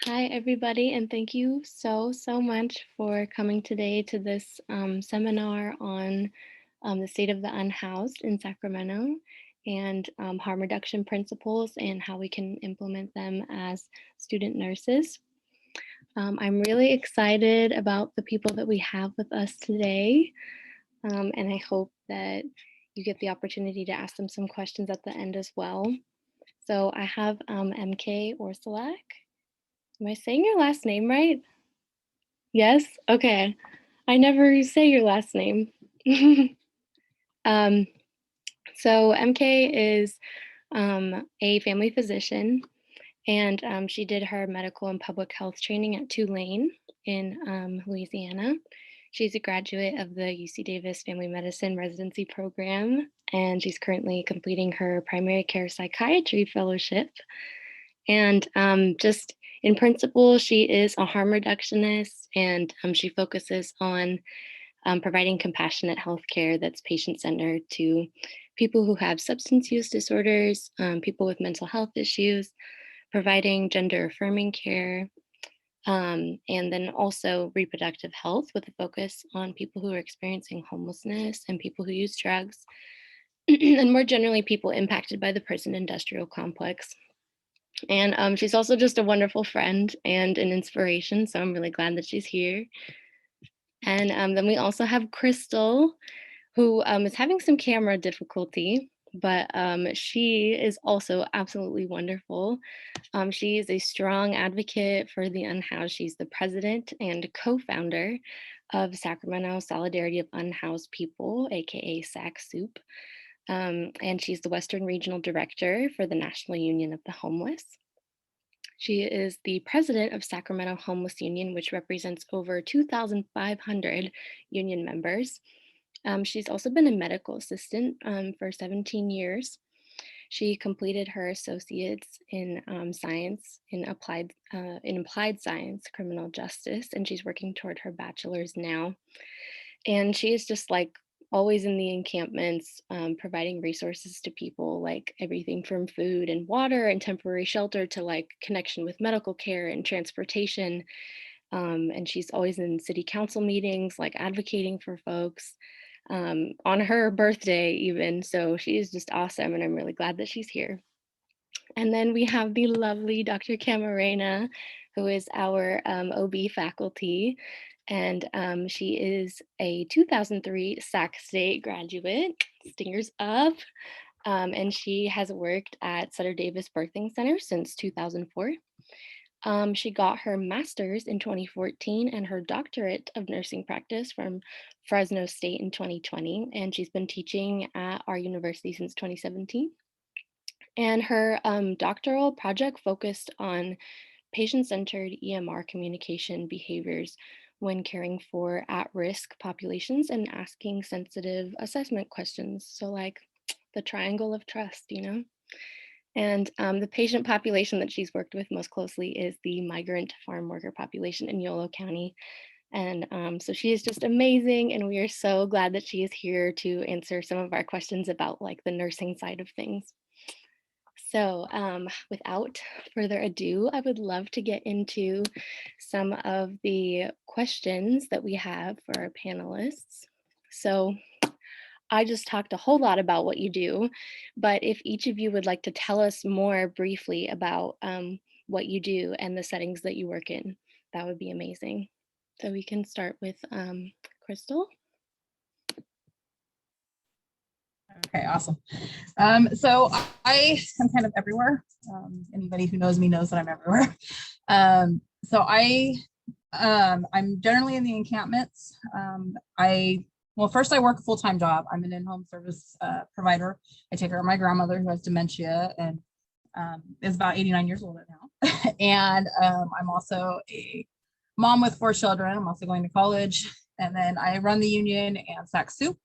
Hi, everybody, and thank you so much for coming today to this seminar on the state of the unhoused in Sacramento and harm reduction principles and how we can implement them as student nurses. I'm really excited about the people that we have with us today, and I hope that you get the opportunity to ask them some questions at the end as well. So I have MK Orsulak. Am I saying your last name right? Yes? Okay. I never say your last name. um, so MK is a family physician, and she did her medical and public health training at Tulane in Louisiana. She's a graduate of the UC Davis Family Medicine Residency Program, and she's currently completing her primary care psychiatry fellowship. And just in principle, she is a harm reductionist, and she focuses on providing compassionate healthcare that's patient-centered to people who have substance use disorders, people with mental health issues, providing gender-affirming care, and then also reproductive health with a focus on people who are experiencing homelessness and people who use drugs, and more generally, people impacted by the prison industrial complex. And she's also just a wonderful friend and an inspiration, so I'm really glad that she's here. And then we also have Crystal, who is having some camera difficulty, but she is also absolutely wonderful. She is a strong advocate for the unhoused. She's the president and co-founder of Sacramento Solidarity of Unhoused People, aka SAC SOUP. And she's the Western Regional Director for the National Union of the Homeless. She is the president of Sacramento Homeless Union, which represents over 2,500 union members. She's also been a medical assistant for 17 years. She completed her associates in science in applied science, criminal justice, and she's working toward her bachelor's now. And she is just like always in the encampments, providing resources to people, like everything from food and water and temporary shelter to like connection with medical care and transportation. And she's always in city council meetings, like advocating for folks on her birthday even. So she is just awesome, and I'm really glad that she's here. And then we have the lovely Dr. Camarena, who is our OB faculty. And she is a 2003 Sac State graduate, stingers up. And she has worked at Sutter Davis Birthing Center since 2004. She got her master's in 2014 and her doctorate of nursing practice from Fresno State in 2020. And she's been teaching at our university since 2017. And her doctoral project focused on patient-centered EMR communication behaviors when caring for at-risk populations and asking sensitive assessment questions. So like the triangle of trust, you know? And the patient population that she's worked with most closely is the migrant farm worker population in Yolo County. And so she is just amazing, and we are so glad that she is here to answer some of our questions about like the nursing side of things. So without further ado, I would love to get into some of the questions that we have for our panelists. So I just talked a whole lot about what you do, but if each of you would like to tell us more briefly about what you do and the settings that you work in, that would be amazing. So we can start with Crystal. Okay, awesome. So I am kind of everywhere. Anybody who knows me knows that I'm everywhere. I'm generally in the encampments. Well, first I work a full-time job. I'm an in-home service provider. I take care of my grandmother who has dementia and is about 89 years old now. And I'm also a mom with 4 children. I'm also going to college. And then I run the union and SAC SOUP.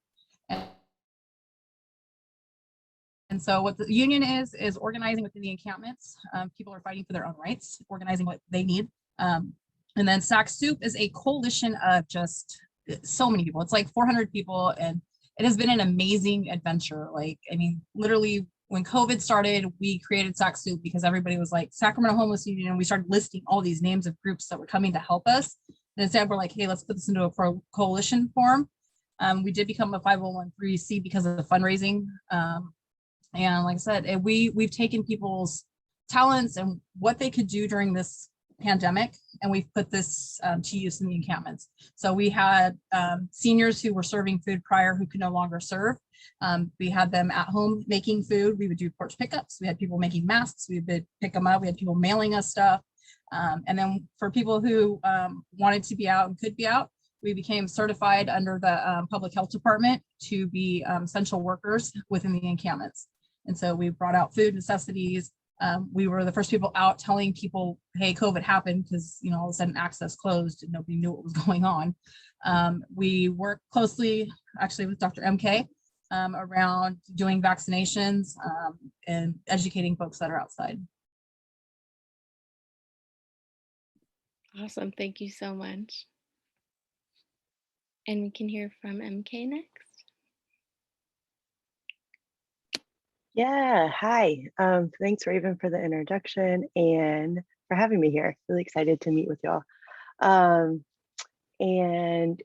And so what the union is organizing within the encampments. People are fighting for their own rights, organizing what they need. And then SAC SOUP is a coalition of just so many people. It's like 400 people, and it has been an amazing adventure. Like, I mean, literally when COVID started, we created SAC SOUP because everybody was like Sacramento Homeless Union, and we started listing all these names of groups that were coming to help us. And instead, we're like, hey, let's put this into a coalition form. We did become a 501(c) because of the fundraising. And like I said, we've taken people's talents and what they could do during this pandemic, and we've put this to use in the encampments. So we had seniors who were serving food prior who could no longer serve. We had them at home making food. We would do porch pickups. We had people making masks. We would pick them up. We had people mailing us stuff. And then for people who wanted to be out and could be out, we became certified under the public health department to be essential workers within the encampments. And so we brought out food necessities. We were the first people out telling people, hey, COVID happened, because all of a sudden access closed and nobody knew what was going on. We worked closely actually with Dr. MK around doing vaccinations and educating folks that are outside. Awesome. Thank you so much. And we can hear from MK next. Yeah, hi. Thanks, Raven, for the introduction and for having me here. Really excited to meet with y'all. And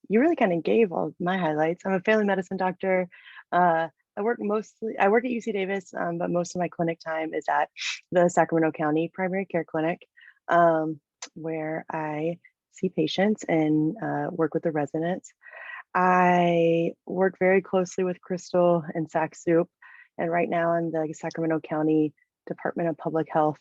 you really kind of gave all my highlights. I'm a family medicine doctor. I work at UC Davis, but most of my clinic time is at the Sacramento County Primary Care Clinic, where I see patients and work with the residents. I work very closely with Crystal and SAC SOUP. And right now I'm the Sacramento County Department of Public Health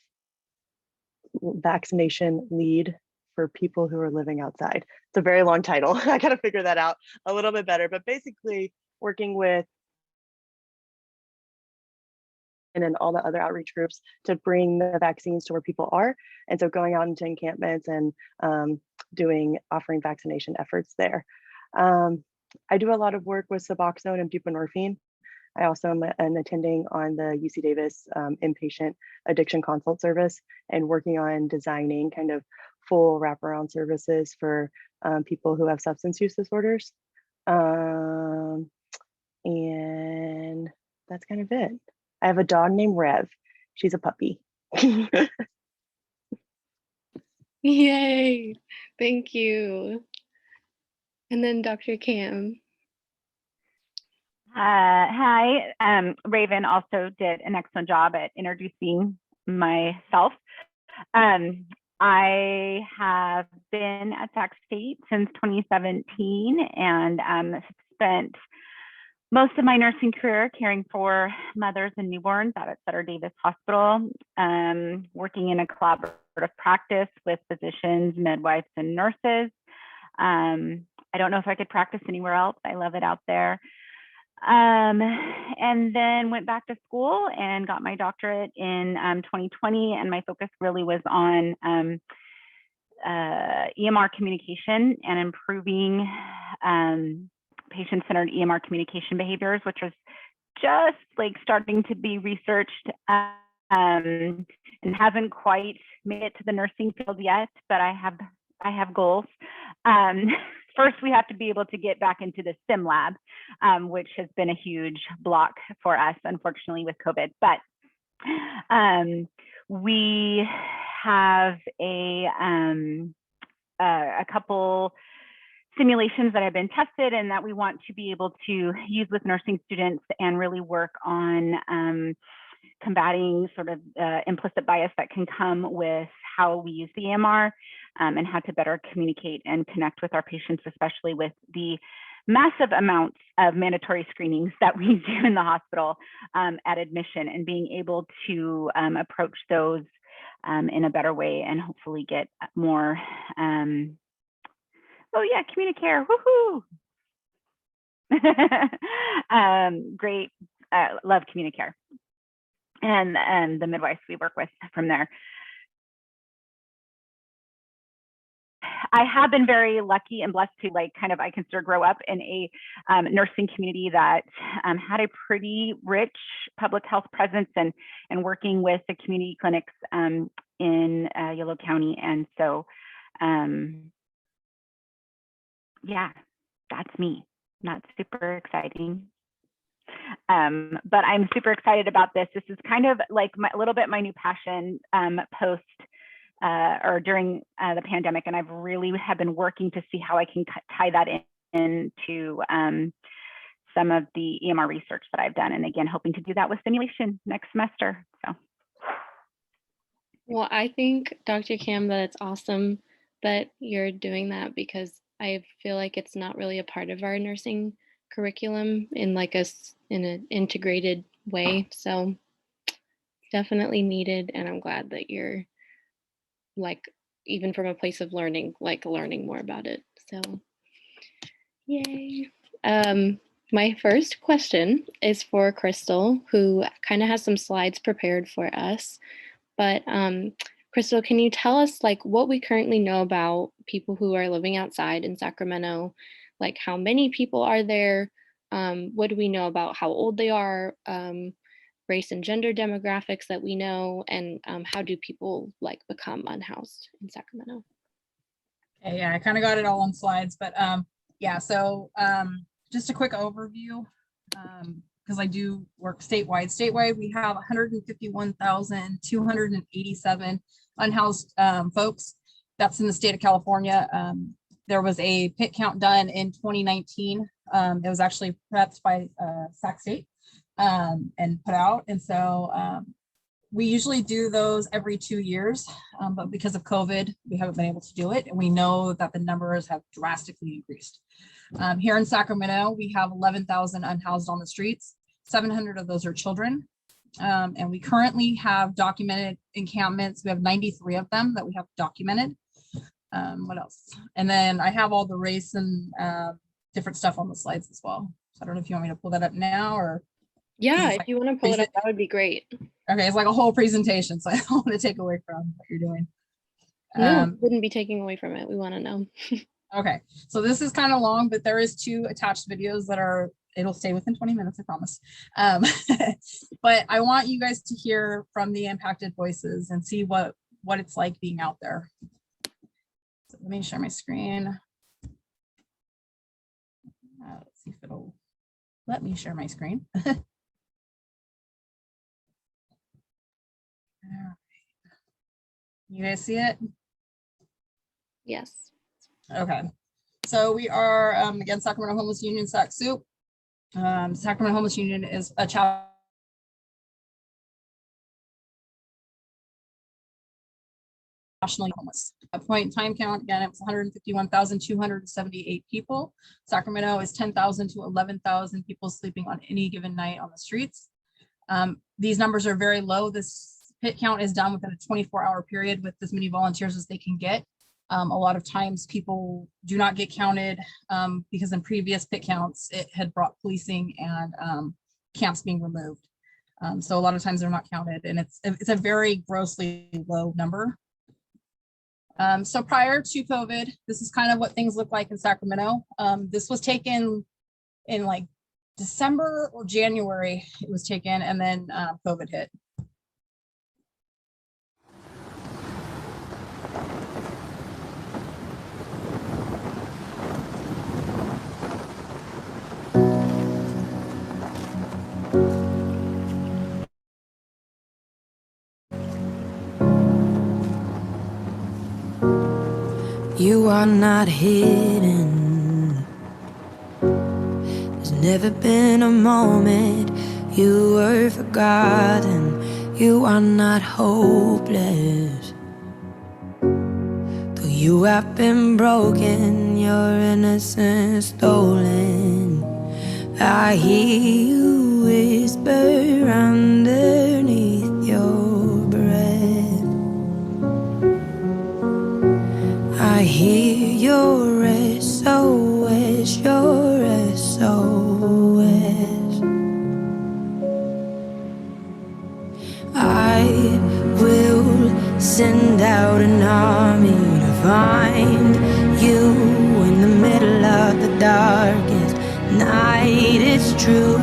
vaccination lead for people who are living outside. It's a very long title. I gotta figure that out a little bit better, but basically working with and then all the other outreach groups to bring the vaccines to where people are. And so going out into encampments and offering vaccination efforts there. I do a lot of work with Suboxone and buprenorphine. I also am an attending on the UC Davis inpatient addiction consult service and working on designing kind of full wraparound services for people who have substance use disorders. And that's kind of it. I have a dog named Rev. She's a puppy. Yay. Thank you. And then Dr. Cam. Hi, Raven also did an excellent job at introducing myself. I have been at Sac State since 2017 and spent most of my nursing career caring for mothers and newborns out at Sutter Davis Hospital, working in a collaborative practice with physicians, midwives, and nurses. I don't know if I could practice anywhere else. I love it out there. And then went back to school and got my doctorate in 2020, and my focus really was on EMR communication and improving patient-centered EMR communication behaviors, which was just like starting to be researched and hasn't quite made it to the nursing field yet, but I have goals. First, we have to be able to get back into the sim lab, which has been a huge block for us, unfortunately, with COVID. But we have a couple simulations that have been tested and that we want to be able to use with nursing students and really work on combating sort of implicit bias that can come with how we use the EMR and how to better communicate and connect with our patients, especially with the massive amounts of mandatory screenings that we do in the hospital at admission, and being able to approach those in a better way and hopefully get more, CommuniCare, woohoo! Great, love CommuniCare. And the midwives we work with from there. I have been very lucky and blessed to I consider grow up in a nursing community that had a pretty rich public health presence and working with the community clinics in Yolo County. And so, yeah, that's me. Not super exciting. But I'm super excited about this. This is kind of like a little bit my new passion post or during the pandemic, and I've really have been working to see how I can tie that into some of the EMR research that I've done, and again, hoping to do that with simulation next semester. So. Well, I think, Dr. Cam, that it's awesome that you're doing that, because I feel like it's not really a part of our nursing curriculum in in an integrated way. So definitely needed, and I'm glad that you're even from a place of learning, learning more about it. So yay. My first question is for Crystal, who kind of has some slides prepared for us. But Crystal, can you tell us what we currently know about people who are living outside in Sacramento? Like, how many people are there? What do we know about how old they are? Race and gender demographics that we know, and how do people become unhoused in Sacramento? Okay, yeah, I kind of got it all on slides, but yeah, so just a quick overview, because I do work statewide. Statewide, we have 151,287 unhoused folks. That's in the state of California. There was a pit count done in 2019. It was actually prepped by Sac State and put out. And so we usually do those every 2 years, but because of COVID, we haven't been able to do it. And we know that the numbers have drastically increased. Here in Sacramento, we have 11,000 unhoused on the streets. 700 of those are children. And we currently have documented encampments. We have 93 of them that we have documented. What else? And then I have all the race and different stuff on the slides as well. So I don't know if you want me to pull that up now or. Yeah, if you want to pull it up, that would be great. Okay, it's like a whole presentation, so I don't want to take away from what you're doing. No, wouldn't be taking away from it. We want to know. Okay, so this is kind of long, but there is 2 attached videos that it'll stay within 20 minutes, I promise. But I want you guys to hear from the impacted voices and see what it's like being out there. So let me share my screen. Let's see if it'll let me share my screen. You guys see it? Yes. Okay. So we are, again, Sacramento Homeless Union, SAC SOUP. Sacramento Homeless Union is a chapter nationally homeless. At point in time count, again, it was 151,278 people. Sacramento is 10,000 to 11,000 people sleeping on any given night on the streets. These numbers are very low. This pit count is done within a 24-hour period with as many volunteers as they can get. A lot of times people do not get counted because in previous pit counts, it had brought policing and camps being removed. So a lot of times they're not counted, and it's a very grossly low number. So prior to COVID, this is kind of what things look like in Sacramento. This was taken in like December or January, it was taken, and then COVID hit. You are not hidden. There's never been a moment you were forgotten. You are not hopeless. Though you have been broken, your innocence stolen, I hear you whisper underneath your breath. I hear your SOS, your SOS. I will send out an army to find you in the middle of the darkest night. It's true,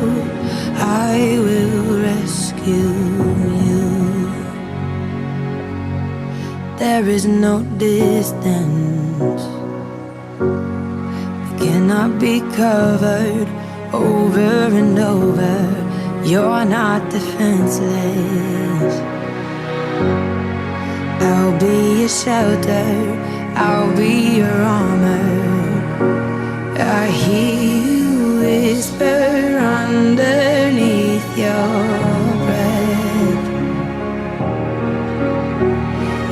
I will rescue you. There is no distance that cannot be covered over and over. You're not defenseless. I'll be your shelter, I'll be your armor. I hear you whisper underneath your breath.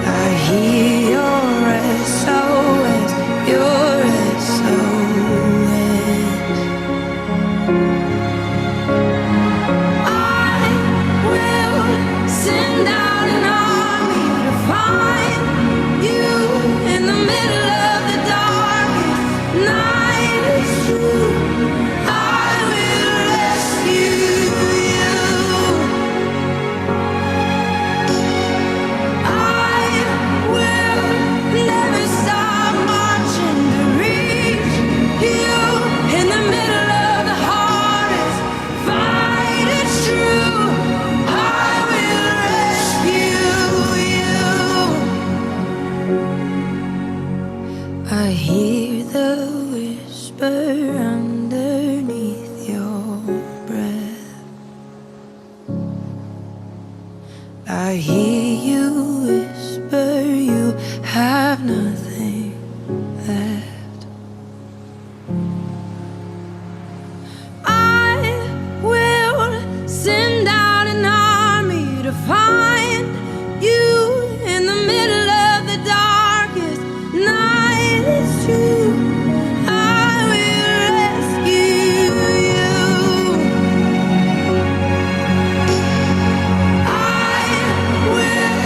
I hear your SOS, your SOS. I will send out an army to find you in the middle of the darkest night. It's true. I will rescue you. I will never stop marching to reach you in the middle of the hardest fight. It's true. I will rescue you. I hear the whisper underneath your breath. I hear you whisper you have nothing left. I will send out an army to find you in the middle of the darkest night. It's true. I will rescue you. I will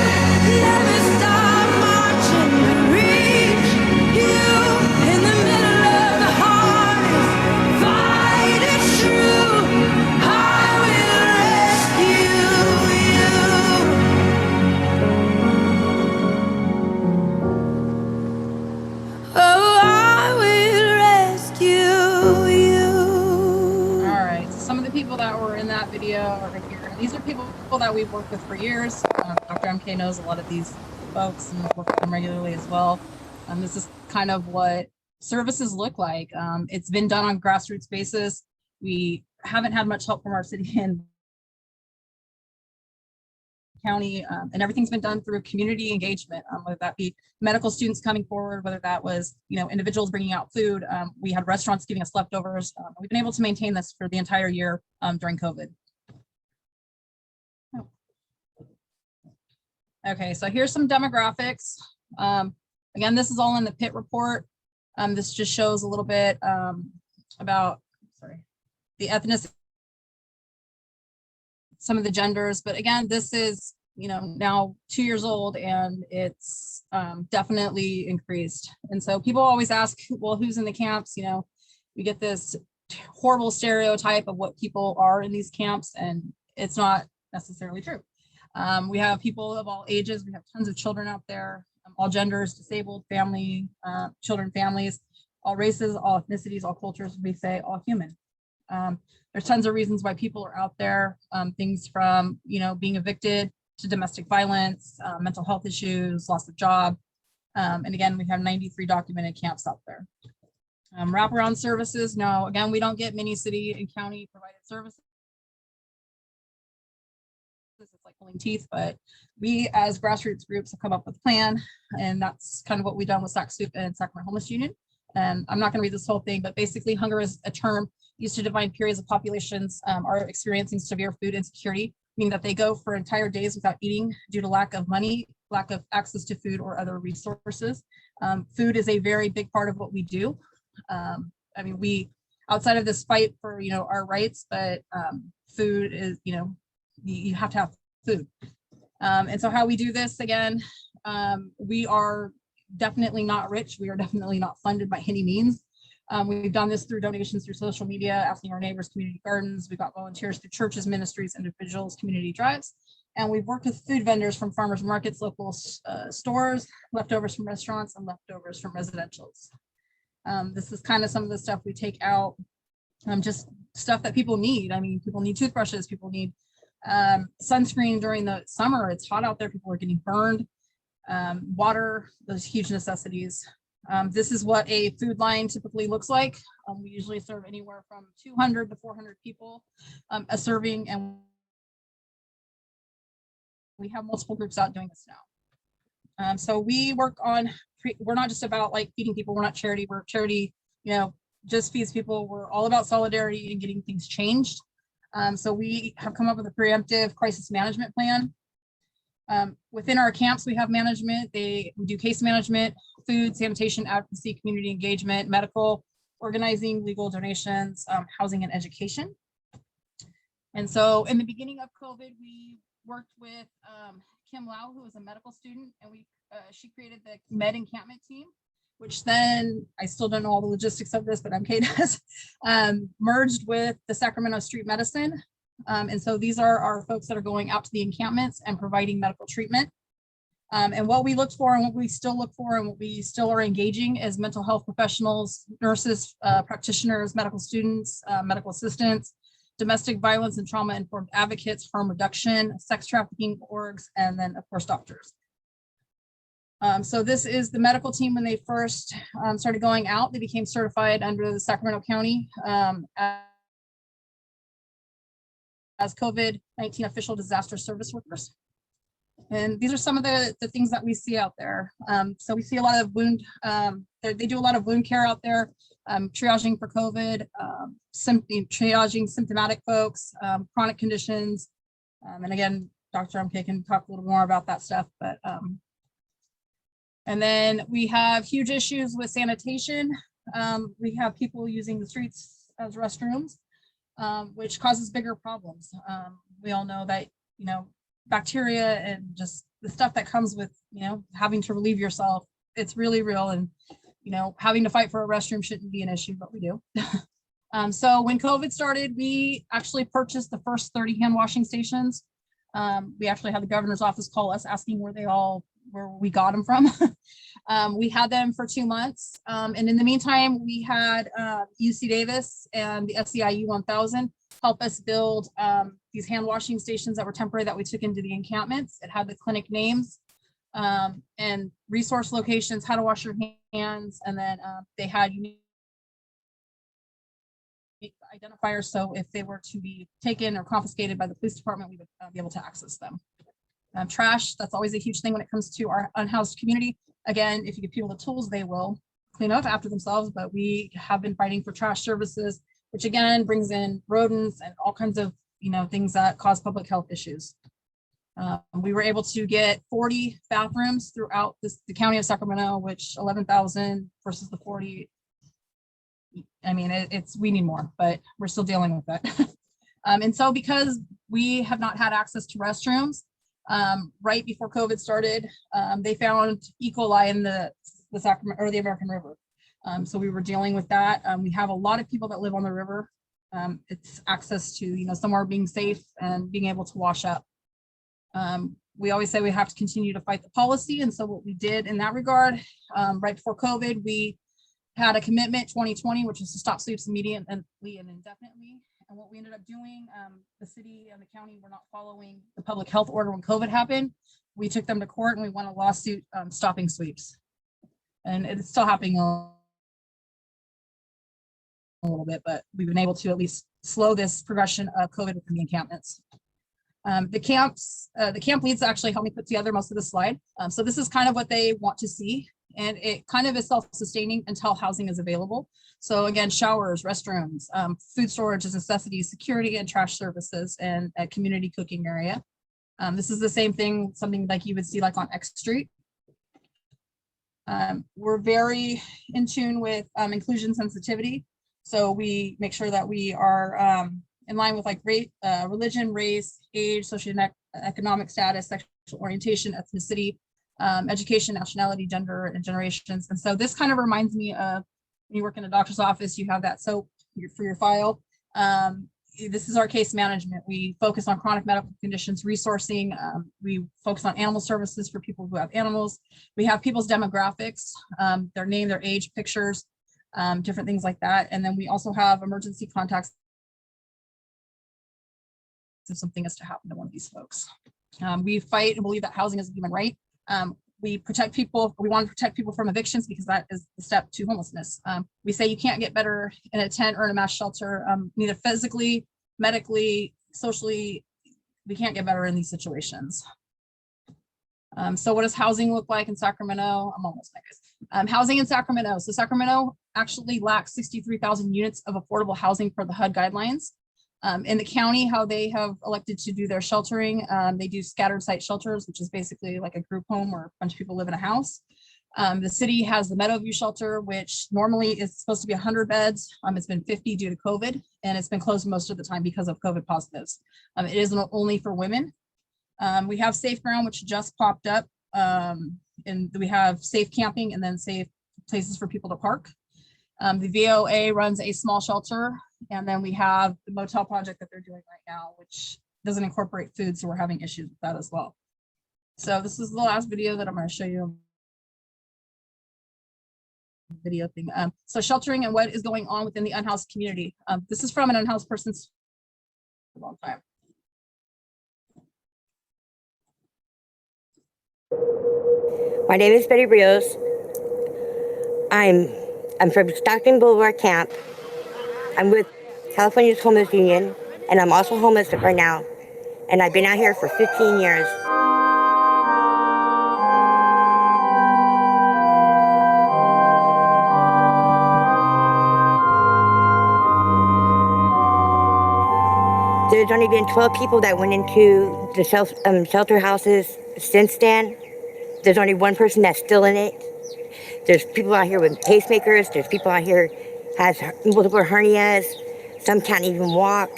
never stop marching to reach you in the middle of the hardest fight. It's true. I will rescue you. Oh, I will rescue you. All right, so some of the people that were in that video are here. These are people that we've worked with for years. Dr. MK knows a lot of these folks and work with them regularly as well. This is kind of what services look like. It's been done on grassroots basis. We haven't had much help from our city and county, and everything's been done through community engagement, whether that be medical students coming forward, whether that was, individuals bringing out food. We had restaurants giving us leftovers. We've been able to maintain this for the entire year during COVID. Okay, so here's some demographics. Again, this is all in the PIT report. This just shows a little bit about, the ethnicity, some of the genders, but again, this is, now 2 years old and it's definitely increased. And so people always ask, well, who's in the camps? We get this horrible stereotype of what people are in these camps, and it's not necessarily true. We have people of all ages. We have tons of children out there, all genders, disabled, family, children, families, all races, all ethnicities, all cultures, we say all human. There's tons of reasons why people are out there, things from, being evicted to domestic violence, mental health issues, loss of job. And again, we have 93 documented camps out there. Wraparound services. No, again, we don't get many city and county provided services. It's like pulling teeth, but we as grassroots groups have come up with a plan, and that's kind of what we've done with SAC SOUP and Sacramento Homeless Union. And I'm not going to read this whole thing, but basically hunger is a term used to define periods of populations are experiencing severe food insecurity, meaning that they go for entire days without eating due to lack of money, lack of access to food or other resources. Food is a very big part of what we do. We, outside of this fight for, our rights, but food is, you have to have food. And so how we do this, again, we are definitely not rich. We are definitely not funded by any means. We've done this through donations through social media, asking our neighbors, community gardens. We've got volunteers through churches, ministries, individuals, community drives. And we've worked with food vendors from farmers markets, local stores, leftovers from restaurants, and leftovers from residentials. This is kind of some of the stuff we take out, just stuff that people need. People need toothbrushes, people need sunscreen during the summer. It's hot out there, people are getting burned. Water, those huge necessities. This is what a food line typically looks like. We usually serve anywhere from 200 to 400 people a serving, and we have multiple groups out doing this now. So we work on, we're not just about like feeding people. We're not charity. We're charity, you know, just feeds people. We're all about solidarity and getting things changed. So we have come up with a preemptive crisis management plan. Within our camps, we have management. We do case management, food, sanitation, advocacy, community engagement, medical, organizing, legal donations, housing, and education. And so in the beginning of COVID, we worked with Kim Lau, who was a medical student, and she created the med encampment team, which then, I still don't know all the logistics of this, but MK does, merged with the Sacramento Street Medicine. And so these are our folks that are going out to the encampments and providing medical treatment. And what we looked for and what we still look for and what we still are engaging is mental health professionals, nurses, practitioners, medical students, medical assistants, domestic violence and trauma-informed advocates, harm reduction, sex trafficking orgs, and then of course doctors. So this is the medical team. When they first started going out, they became certified under the Sacramento County as COVID-19 official disaster service workers. And these are some of the things that we see out there. So we see a lot of wound, they do a lot of wound care out there, triaging for COVID, triaging symptomatic folks, chronic conditions. And again, Dr. MK can talk a little more about that stuff, but and then we have huge issues with sanitation. We have people using the streets as restrooms, which causes bigger problems. We all know that, you know, bacteria and just the stuff that comes with, you know, having to relieve yourself, it's really real. And, you know, having to fight for a restroom shouldn't be an issue, but we do. So when COVID started, we actually purchased the first 30 hand washing stations. We actually had the governor's office call us asking where we got them from. We had them for 2 months. And in the meantime, we had UC Davis and the SEIU 1000 help us build these hand washing stations that were temporary that we took into the encampments. It had the clinic names and resource locations, how to wash your hands. And then they had unique identifiers. So if they were to be taken or confiscated by the police department, we would be able to access them. Trash, that's always a huge thing when it comes to our unhoused community. Again, if you give people the tools, they will clean up after themselves, but we have been fighting for trash services, which again brings in rodents and all kinds of, you know, things that cause public health issues. We were able to get 40 bathrooms throughout the county of Sacramento, which 11,000 versus the 40. I mean, we need more, but we're still dealing with that. And so because we have not had access to restrooms, right before COVID started, they found E. coli in the Sacramento or the American River. So we were dealing with that. We have a lot of people that live on the river. It's access to, you know, somewhere being safe and being able to wash up. We always say we have to continue to fight the policy. And so what we did in that regard, right before COVID, we had a commitment 2020, which was to stop sweeps immediately and indefinitely. And what we ended up doing, the city and the county were not following the public health order when COVID happened. We took them to court and we won a lawsuit stopping sweeps. And it's still happening a little bit, but we've been able to at least slow this progression of COVID within the encampments. The camp leads actually helped me put together most of the slide. So this is kind of what they want to see. And it kind of is self-sustaining until housing is available. So again, showers, restrooms, food storage as necessities, security and trash services, and a community cooking area. This is the same thing, something like you would see like on X Street. We're very in tune with inclusion sensitivity. So we make sure that we are in line with like religion, race, age, socioeconomic status, sexual orientation, ethnicity, education, nationality, gender, and generations. And so this kind of reminds me of when you work in a doctor's office, you have that soap for your file. This is our case management. We focus on chronic medical conditions, resourcing. We focus on animal services for people who have animals. We have people's demographics, their name, their age, pictures, different things like that. And then we also have emergency contacts if something is to happen to one of these folks. We fight and believe that housing is a human right. we protect people. We want to protect people from evictions because that is the step to homelessness. We say you can't get better in a tent or in a mass shelter, neither physically, medically, socially. We can't get better in these situations. So what does housing look like in Sacramento? I'm almost done, guys. Housing in Sacramento. So Sacramento actually lacks 63,000 units of affordable housing per the HUD guidelines. In the county, how they have elected to do their sheltering, they do scattered site shelters, which is basically like a group home where a bunch of people live in a house. The city has the Meadowview shelter, which normally is supposed to be 100 beds. It's been 50 due to COVID, and it's been closed most of the time because of COVID positives. It isn't only for women. We have Safe Ground, which just popped up, and we have safe camping and then safe places for people to park. The VOA runs a small shelter, and then we have the motel project that they're doing right now, which doesn't incorporate food, so we're having issues with that as well. So this is the last video that I'm going to show you. Video thing. So sheltering and what is going on within the unhoused community. This is from an unhoused person's a long time. My name is Betty Rios. I'm from Stockton Boulevard Camp. I'm with California's Homeless Union, and I'm also homeless right now. And I've been out here for 15 years. There's only been 12 people that went into the shelter houses since then. There's only one person that's still in it. There's people out here with pacemakers. There's people out here has multiple hernias. Some can't even walk.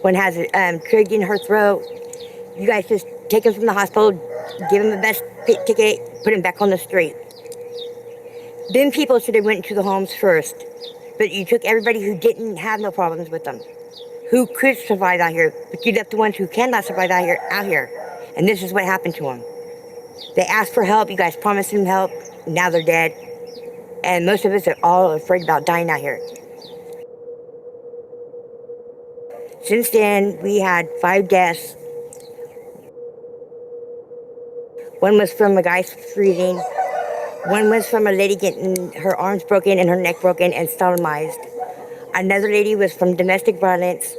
One has a trig in her throat. You guys just take them from the hospital, give them the best ticket, put them back on the street. Then people should have went to the homes first, but you took everybody who didn't have no problems with them, who could survive out here, but you left the ones who cannot survive out here. And this is what happened to them. They asked for help. You guys promised them help. Now they're dead. And most of us are all afraid about dying out here. Since then, we had 5 deaths. One was from a guy freezing. One was from a lady getting her arms broken and her neck broken and sodomized. Another lady was from domestic violence.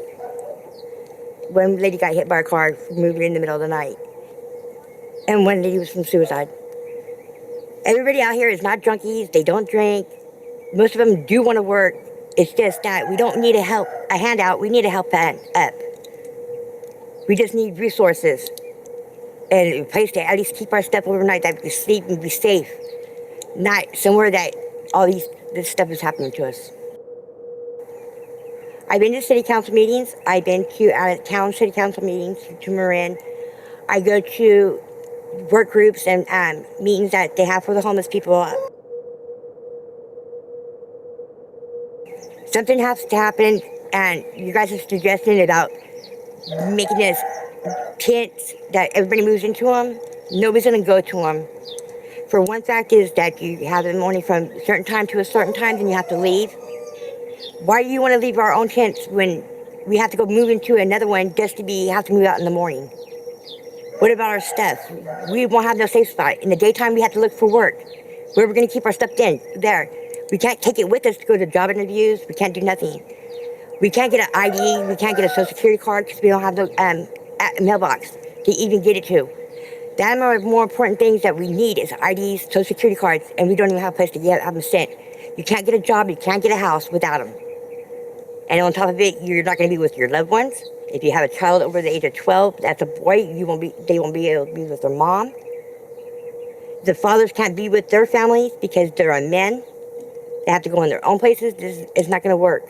One lady got hit by a car moving in the middle of the night. And one lady was from suicide. Everybody out here is not junkies. They don't drink. Most of them do want to work. It's just that we don't need a handout. We need to help that up. We just need resources and a place to at least keep our stuff overnight, that we can sleep and be safe. Not somewhere that this stuff is happening to us. I've been to city council meetings. I've been to out-of-town city council meetings to Marin. I go to work groups and meetings that they have for the homeless people. Something has to happen, and you guys are suggesting about making this tents that everybody moves into them. Nobody's gonna go to them. For one fact is that you have them only from a certain time to a certain time, and you have to leave. Why do you want to leave our own tents when we have to go move into another one just to have to move out in the morning? What about our stuff? We won't have no safe spot. In the daytime, we have to look for work. Where are we going to keep our stuff there? We can't take it with us to go to job interviews. We can't do nothing. We can't get an ID. We can't get a social security card because we don't have no mailbox to even get it to. That are more important things that we need is IDs, social security cards, and we don't even have a place to have them sent. You can't get a job. You can't get a house without them. And on top of it, you're not going to be with your loved ones. If you have a child over the age of 12, that's a boy, they won't be able to be with their mom. The fathers can't be with their families because they're men. They have to go in their own places. This is not going to work.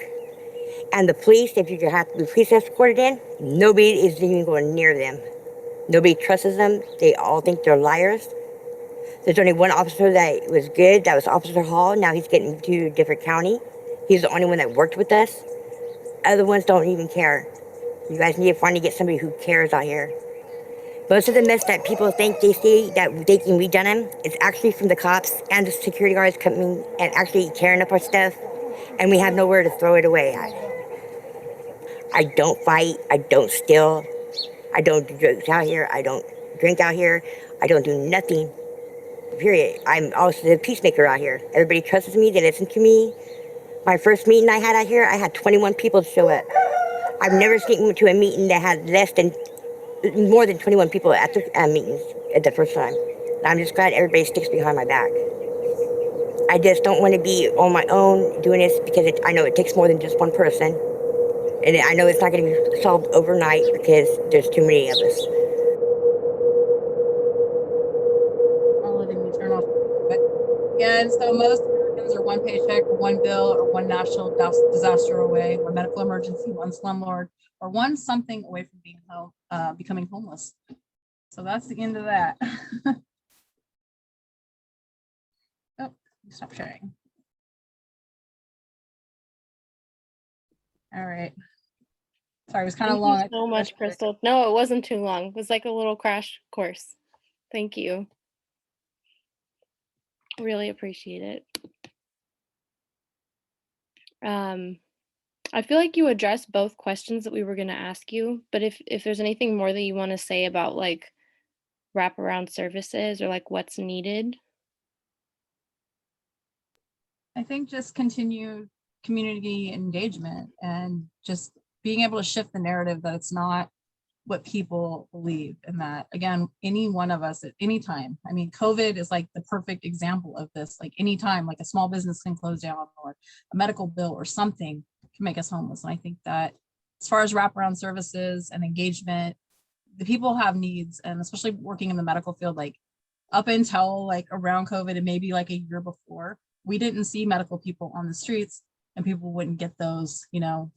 And the police, if you have to be police escorted in, nobody is even going near them. Nobody trusts them. They all think they're liars. There's only one officer that was good. That was Officer Hall. Now he's getting to a different county. He's the only one that worked with us. Other ones don't even care. You guys need to finally get somebody who cares out here. Most of the mess that people think they see that they can be done in is actually from the cops and the security guards coming and actually tearing up our stuff, and we have nowhere to throw it away at. I don't fight. I don't steal. I don't do drugs out here. I don't drink out here. I don't do nothing. period. I'm also the peacemaker out here. Everybody trusts me. They listen to me. My first meeting I had out here, I had 21 people show up. I've never seen to a meeting that had more than 21 people at the meetings at the first time. I'm just glad everybody sticks behind my back. I just don't want to be on my own doing this because I know it takes more than just one person. And I know it's not going to be solved overnight because there's too many of us. I'll let me turn off. But again, so most Americans are one paycheck or one bill or one national disaster away, one medical emergency, one slumlord, or one something away from being becoming homeless. So that's the end of that. Oh, stop sharing. All right. Sorry, it was kind of Thank long. you so much, Crystal. No, it wasn't too long. It was like a little crash course. Thank you. Really appreciate it. I feel like you addressed both questions that we were going to ask you, but if there's anything more that you want to say about like wraparound services or like what's needed. I think just continued community engagement and just being able to shift the narrative that it's not what people believe, and that again, any one of us at any time, I mean, COVID is like the perfect example of this. Like anytime, like a small business can close down or a medical bill or something can make us homeless. And I think that as far as wraparound services and engagement, the people have needs, and especially working in the medical field, like up until like around COVID and maybe like a year before, we didn't see medical people on the streets and people wouldn't get those,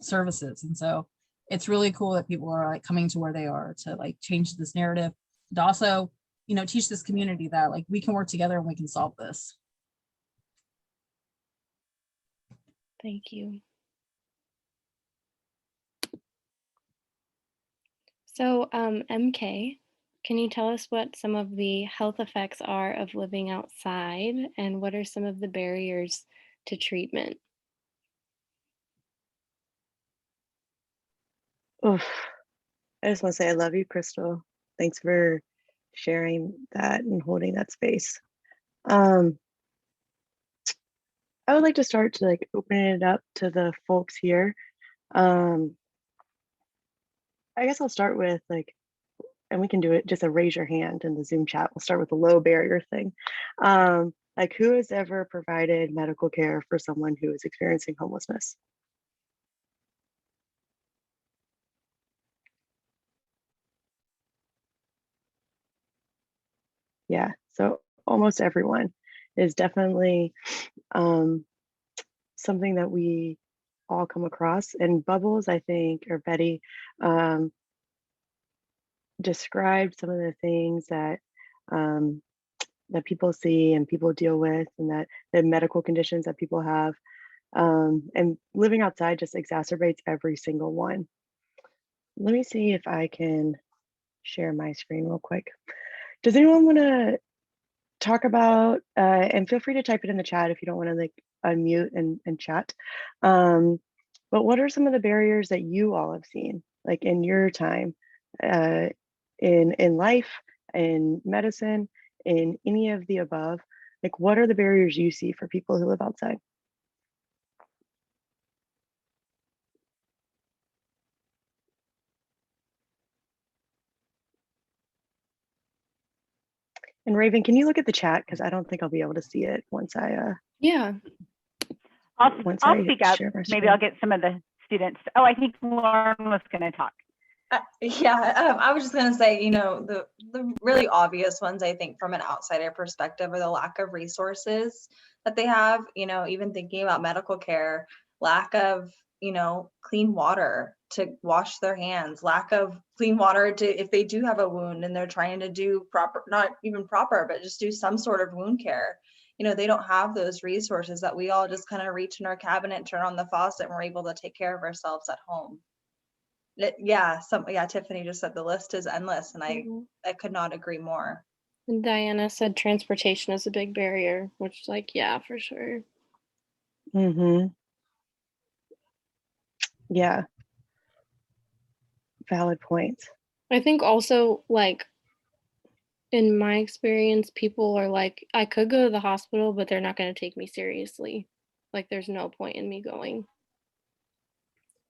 services. And so it's really cool that people are like coming to where they are to like change this narrative, and also, teach this community that like we can work together and we can solve this. Thank you. So, MK, can you tell us what some of the health effects are of living outside and what are some of the barriers to treatment? Oof. I just want to say I love you, Crystal. Thanks for sharing that and holding that space. I would like to start to like open it up to the folks here. I guess I'll start with like, and we can do it just a raise your hand in the Zoom chat. We'll start with the low barrier thing. Like who has ever provided medical care for someone who is experiencing homelessness? Yeah, so almost everyone is definitely something that we all come across. And Bubbles, I think, or Betty, described some of the things that that people see and people deal with, and that the medical conditions that people have. And living outside just exacerbates every single one. Let me see if I can share my screen real quick. Does anyone want to talk about, and feel free to type it in the chat if you don't want to like unmute and chat. But what are some of the barriers that you all have seen, like in your time, in life, in medicine, in any of the above? Like, what are the barriers you see for people who live outside? And Raven, can you look at the chat? Because I don't think I'll be able to see it once I Yeah. I'll speak up. share my Maybe I'll screen. get some of the students. Oh, I think Lauren was going to talk. I was just gonna say, the really obvious ones, I think, from an outsider perspective, are the lack of resources that they have. Even thinking about medical care, lack of clean water to wash their hands, lack of clean water to, if they do have a wound and they're trying to do proper, not even proper, but just do some sort of wound care. They don't have those resources that we all just kind of reach in our cabinet, turn on the faucet, and we're able to take care of ourselves at home. Tiffany just said the list is endless, and I could not agree more. And Diana said transportation is a big barrier, which like, yeah, for sure. Yeah, valid points. I think also like In my experience, people are like, I could go to the hospital, but they're not going to take me seriously. Like, there's no point in me going.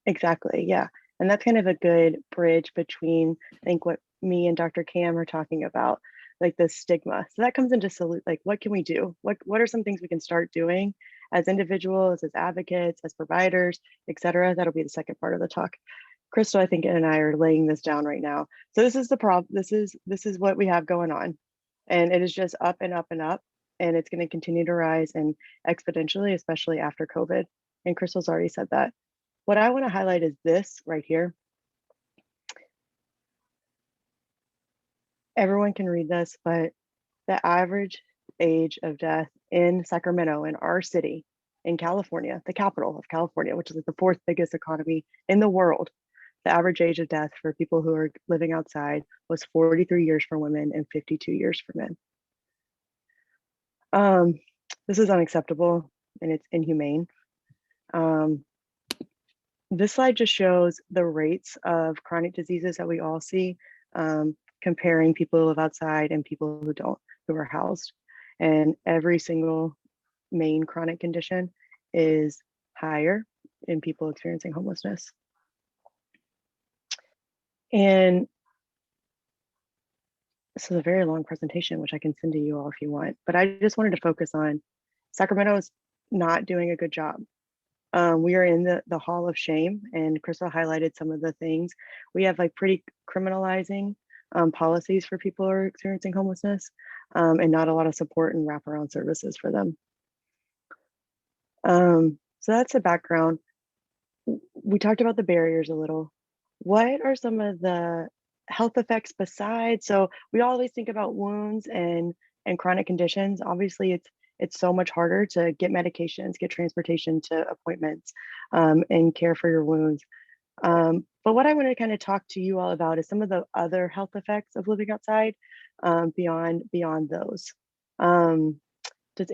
Exactly, yeah. And that's kind of a good bridge between, I think, what me and Dr. Cam are talking about, like the stigma. So that comes into like, what can we do? What are some things we can start doing as individuals, as advocates, as providers, et cetera? That'll be the second part of the talk. Crystal, I think, and I are laying this down right now. So this is the problem. This is what we have going on. And it is just up and up and up. And it's going to continue to rise and exponentially, especially after COVID. And Crystal's already said that. What I want to highlight is this right here. Everyone can read this, but the average age of death in Sacramento, in our city, in California, the capital of California, which is like the fourth biggest economy in the world, the average age of death for people who are living outside was 43 years for women and 52 years for men. This is unacceptable and it's inhumane. This slide just shows the rates of chronic diseases that we all see, comparing people who live outside and people who don't, who are housed. And every single main chronic condition is higher in people experiencing homelessness. And this is a very long presentation, which I can send to you all if you want, but I just wanted to focus on Sacramento is not doing a good job. We are in the hall of shame, and Crystal highlighted some of the things. We have like pretty criminalizing policies for people who are experiencing homelessness, and not a lot of support and wraparound services for them. So that's the background. We talked about the barriers a little. What are some of the health effects besides? So we always think about wounds and chronic conditions. Obviously, it's so much harder to get medications, get transportation to appointments, and care for your wounds. But what I want to kind of talk to you all about is some of the other health effects of living outside, beyond those. Does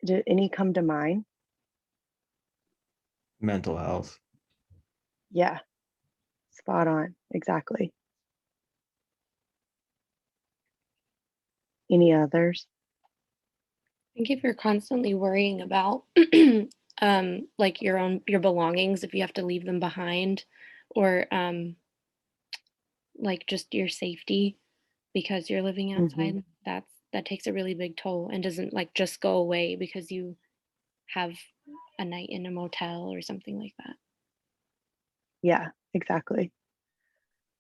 did any come to mind? Mental health. Yeah, spot on, exactly. Any others? I think if you're constantly worrying about like your belongings, if you have to leave them behind, or like just your safety because you're living outside, that takes a really big toll and doesn't like just go away because you have a night in a motel or something like that. Yeah, exactly.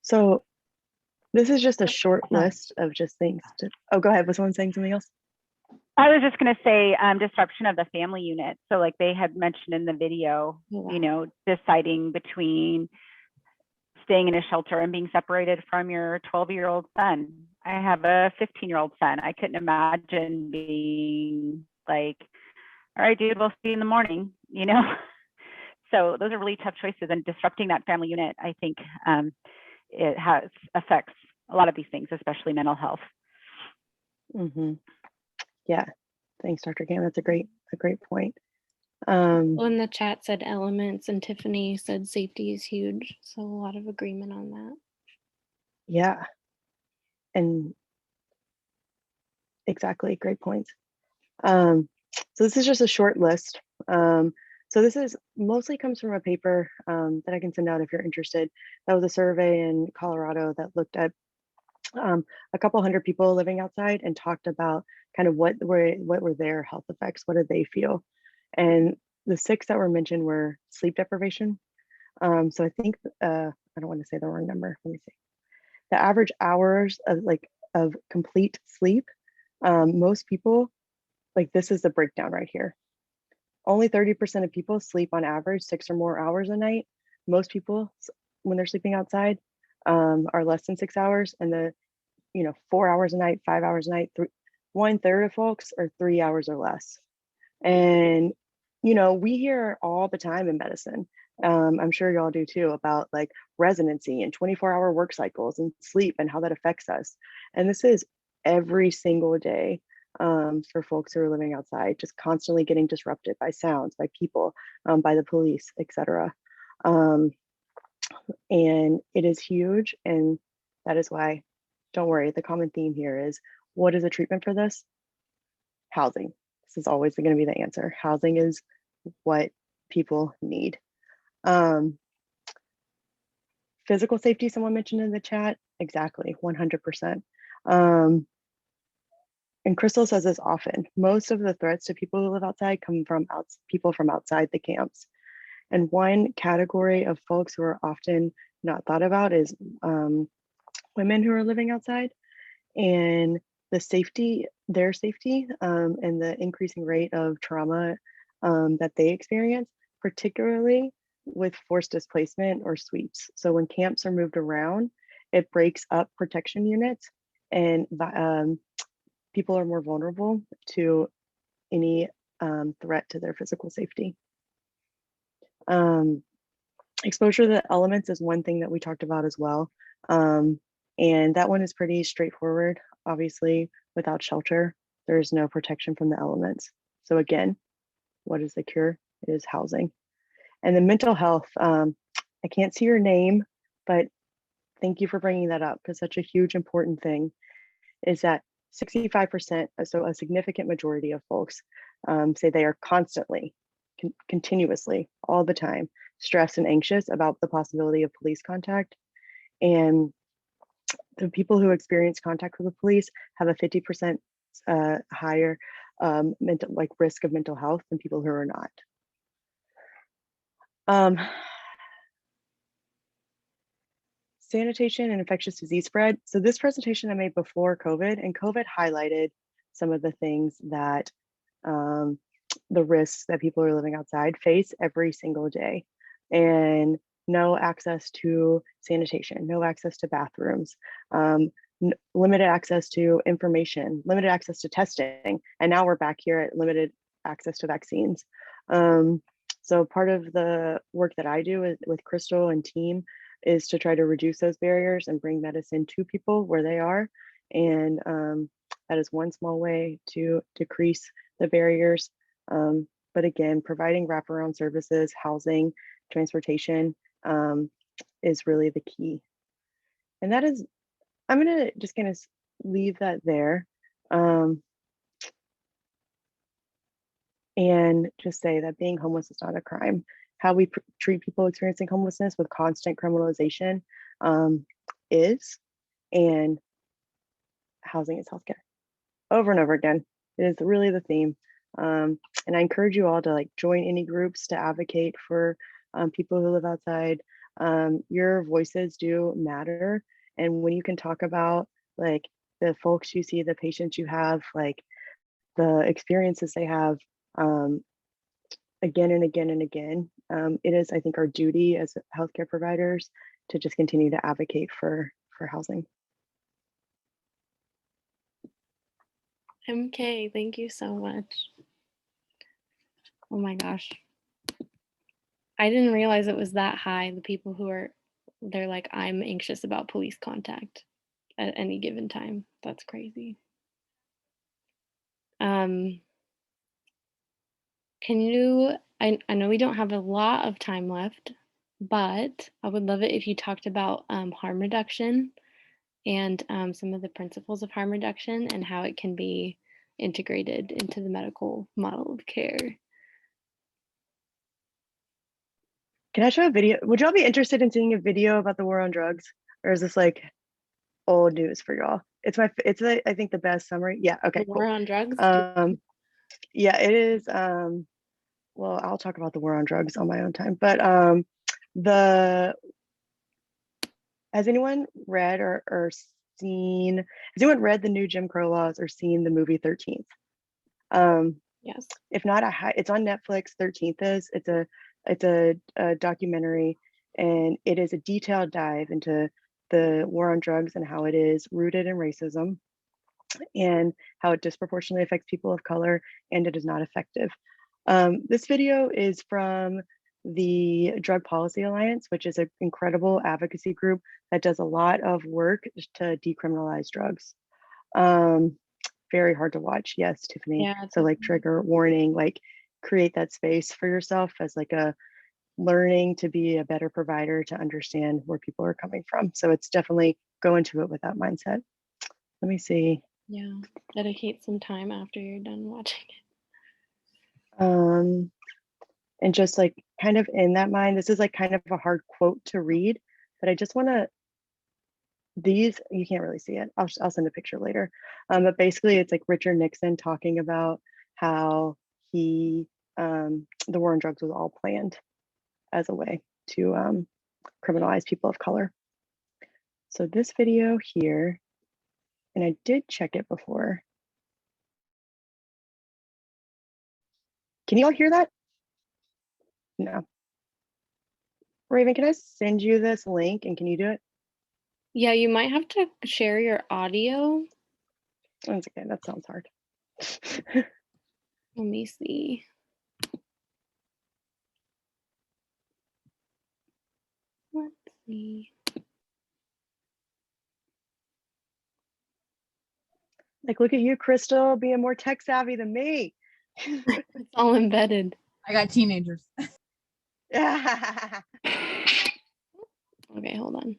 So this is just a short list of just things to, oh, go ahead. Was someone saying something else? I was just going to say disruption of the family unit. So like they had mentioned in the video, you know, deciding between staying in a shelter and being separated from your 12-year-old son. I have a 15-year-old son. I couldn't imagine being like, all right, dude, we'll see you in the morning, you know? So those are really tough choices, and disrupting that family unit, I think it affects a lot of these things, especially mental health. Yeah, thanks, Dr. Cam. That's a great point. Well, in the chat said elements, and Tiffany said safety is huge. So a lot of agreement on that. Yeah, and exactly, great points. So this is just a short list. So this is mostly comes from a paper that I can send out if you're interested. That was a survey in Colorado that looked at a couple hundred people living outside and talked about kind of what were their health effects, what did they feel, and the 6 that were mentioned were sleep deprivation. So I think I don't want to say the wrong number. Let me see. The average hours of complete sleep. Most people, like, this is the breakdown right here. Only 30% of people sleep on average 6 or more hours a night. Most people, when they're sleeping outside, are less than 6 hours, and 4 hours a night, 5 hours a night. 1/3 of folks are 3 hours or less. And we hear all the time in medicine, I'm sure y'all do too, about like residency and 24-hour work cycles and sleep and how that affects us. And this is every single day for folks who are living outside, just constantly getting disrupted by sounds, by people, by the police, etc. And it is huge, and that is why don't worry, the common theme here is, what is the treatment for this? Housing. This is always going to be the answer. Housing is what people need. Physical safety, someone mentioned in the chat. Exactly, 100%. And Crystal says this often. Most of the threats to people who live outside come from people from outside the camps. And one category of folks who are often not thought about is women who are living outside, and their safety, and the increasing rate of trauma that they experience, particularly with forced displacement or sweeps. So when camps are moved around, it breaks up protection units, and people are more vulnerable to any threat to their physical safety. Exposure to the elements is one thing that we talked about as well. And that one is pretty straightforward. Obviously, without shelter, there's no protection from the elements. So again, what is the cure? It is housing. And then mental health, I can't see your name, but thank you for bringing that up, because such a huge important thing is that 65%, so a significant majority of folks say they are constantly, continuously, all the time, stressed and anxious about the possibility of police contact. And the people who experience contact with the police have a 50% higher risk of mental health than people who are not. Sanitation and infectious disease spread. So this presentation I made before COVID, and COVID highlighted some of the things that the risks that people who are living outside face every single day. And no access to sanitation, no access to bathrooms, limited access to information, limited access to testing. And now we're back here at limited access to vaccines. So part of the work that I do with Crystal and team is to try to reduce those barriers and bring medicine to people where they are. And that is one small way to decrease the barriers. But again, providing wraparound services, housing, transportation is really the key. And that is, I'm just gonna leave that there. And just say that being homeless is not a crime. How we treat people experiencing homelessness with constant criminalization is, and housing is healthcare. Over and over again, it is really the theme. And I encourage you all to join any groups to advocate for people who live outside. Your voices do matter. And when you can talk about the folks you see, the patients you have, the experiences they have, again and again and again, it is, I think, our duty as healthcare providers to just continue to advocate for housing. MK, thank you so much. Oh my gosh. I didn't realize it was that high. The people who they're like, I'm anxious about police contact at any given time. That's crazy. Can you, I know we don't have a lot of time left, but I would love it if you talked about harm reduction and some of the principles of harm reduction and how it can be integrated into the medical model of care. Can I show a video? Would y'all be interested in seeing a video about the war on drugs? Or is this old news for y'all? It's I think the best summary. Yeah, okay, The war on drugs? Yeah, it is. Well, I'll talk about the war on drugs on my own time, but has anyone read or seen, has anyone read the new Jim Crow laws or seen the movie 13th? Yes. If not, it's on Netflix. 13th is, it's a documentary, and it is a detailed dive into the war on drugs and how it is rooted in racism and how it disproportionately affects people of color, and it is not effective. This video is from the Drug Policy Alliance, which is an incredible advocacy group that does a lot of work to decriminalize drugs. Very hard to watch. Yes, Tiffany. Yeah, so trigger warning, create that space for yourself as a learning to be a better provider, to understand where people are coming from. So it's definitely go into it with that mindset. Let me see. Yeah, dedicate some time after you're done watching it. And just like kind of in that mind, this is like kind of a hard quote to read, but I just want to, these, you can't really see it. I'll send a picture later. But basically it's like Richard Nixon talking about how the war on drugs was all planned as a way to criminalize people of color. So this video here, and I did check it before. Can you all hear that? No. Raven, can I send you this link and can you do it? Yeah, you might have to share your audio. That's okay, that sounds hard. Let me see. Let's see. Like, look at you, Crystal, being more tech savvy than me. It's all embedded. I got teenagers. Okay, hold on.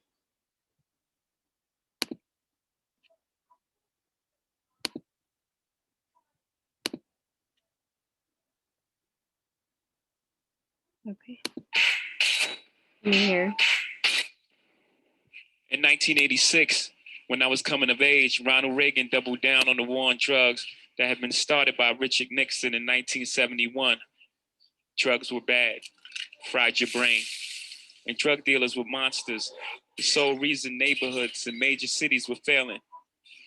Okay. Can you hear? In 1986, when I was coming of age, Ronald Reagan doubled down on the war on drugs that had been started by Richard Nixon in 1971. Drugs were bad, fried your brain, and drug dealers were monsters. The sole reason neighborhoods and major cities were failing.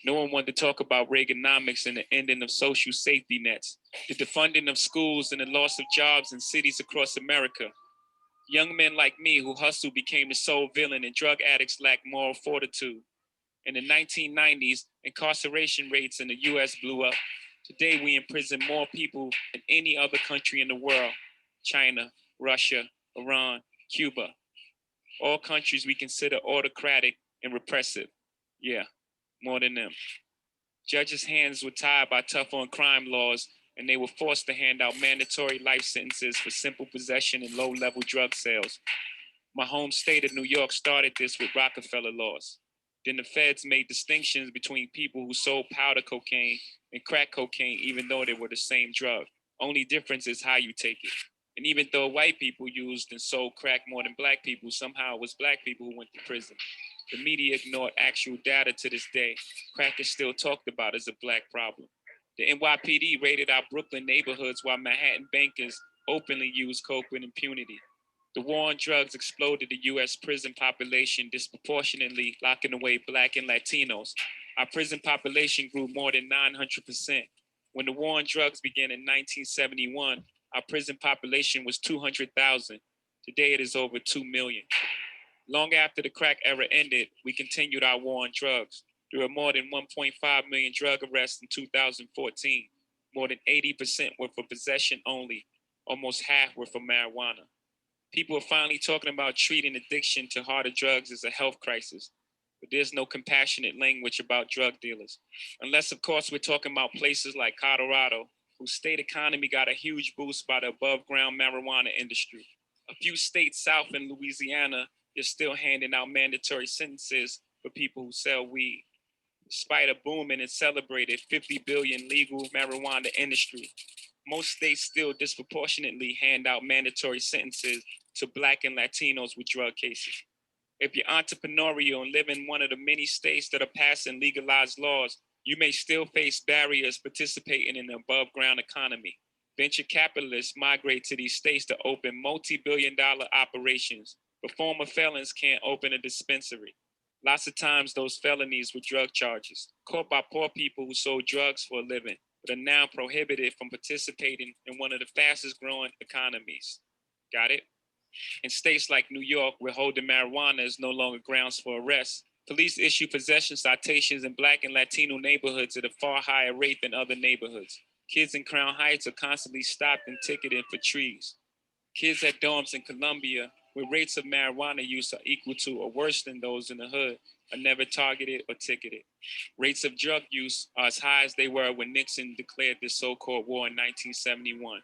No one wanted to talk about Reaganomics and the ending of social safety nets, the defunding of schools and the loss of jobs in cities across America. Young men like me who hustled became the sole villain, and drug addicts lacked moral fortitude. In the 1990s, incarceration rates in the US blew up. Today, we imprison more people than any other country in the world. China, Russia, Iran, Cuba. All countries we consider autocratic and repressive. Yeah, more than them. Judges' hands were tied by tough on crime laws, and they were forced to hand out mandatory life sentences for simple possession and low-level drug sales. My home state of New York started this with Rockefeller laws. Then the feds made distinctions between people who sold powder cocaine and crack cocaine, even though they were the same drug. Only difference is how you take it. And even though white people used and sold crack more than black people, somehow it was black people who went to prison. The media ignored actual data to this day. Crack is still talked about as a black problem. The NYPD raided our Brooklyn neighborhoods while Manhattan bankers openly used coke with impunity. The war on drugs exploded the US prison population disproportionately, locking away Black and Latinos. Our prison population grew more than 900%. When the war on drugs began in 1971, our prison population was 200,000. Today it is over 2 million. Long after the crack era ended, we continued our war on drugs. There were more than 1.5 million drug arrests in 2014. More than 80% were for possession only. Almost half were for marijuana. People are finally talking about treating addiction to harder drugs as a health crisis, but there's no compassionate language about drug dealers. Unless, of course, we're talking about places like Colorado, whose state economy got a huge boost by the above-ground marijuana industry. A few states south in Louisiana, they're still handing out mandatory sentences for people who sell weed. Despite a booming and celebrated 50 billion legal marijuana industry, most states still disproportionately hand out mandatory sentences to Black and Latinos with drug cases. If you're entrepreneurial and live in one of the many states that are passing legalized laws, you may still face barriers participating in the above ground economy. Venture capitalists migrate to these states to open multi-billion-dollar operations, but former felons can't open a dispensary. Lots of times those felonies were drug charges, caught by poor people who sold drugs for a living, but are now prohibited from participating in one of the fastest growing economies. Got it? In states like New York, where holding marijuana is no longer grounds for arrest, police issue possession citations in Black and Latino neighborhoods at a far higher rate than other neighborhoods. Kids in Crown Heights are constantly stopped and ticketed for trees. Kids at dorms in Columbia, where rates of marijuana use are equal to or worse than those in the hood, are never targeted or ticketed. Rates of drug use are as high as they were when Nixon declared this so-called war in 1971.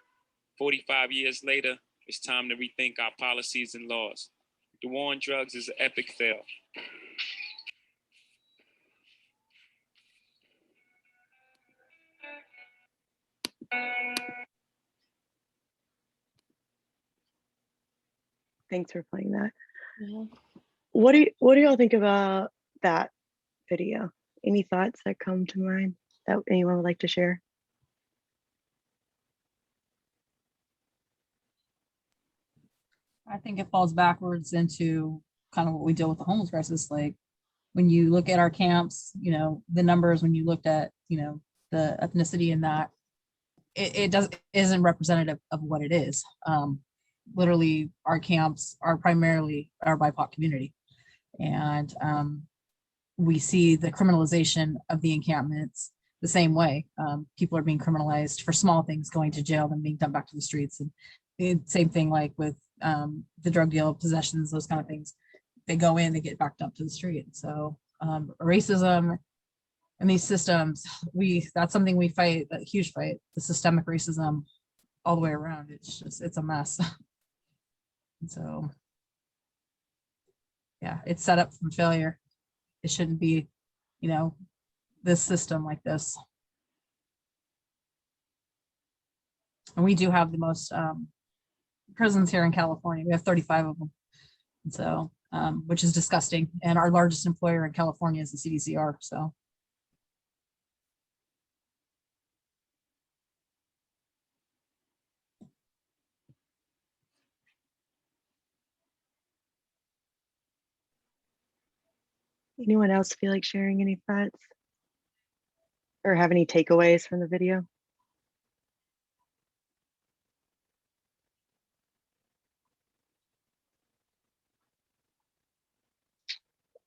45 years later, it's time to rethink our policies and laws. The war on drugs is an epic fail. Thanks for playing that. Yeah. What do y'all think about that video? Any thoughts that come to mind that anyone would like to share? I think it falls backwards into kind of what we deal with the homeless crisis. Like when you look at our camps, you know, the numbers, when you looked at, you know, the ethnicity in that, it isn't representative of what it is. Literally our camps are primarily our BIPOC community. And we see the criminalization of the encampments the same way. People are being criminalized for small things, going to jail, then being dumped back to the streets. And same thing like with the drug deal, possessions, those kind of things. They go in, they get backed up to the street. So racism and these systems, that's something we fight, a huge fight, the systemic racism all the way around. It's a mess. And so, yeah, it's set up from failure. It shouldn't be, you know, this system like this. And we do have the most prisons here in California. We have 35 of them. And so, which is disgusting. And our largest employer in California is the CDCR. So. Anyone else feel like sharing any thoughts or have any takeaways from the video?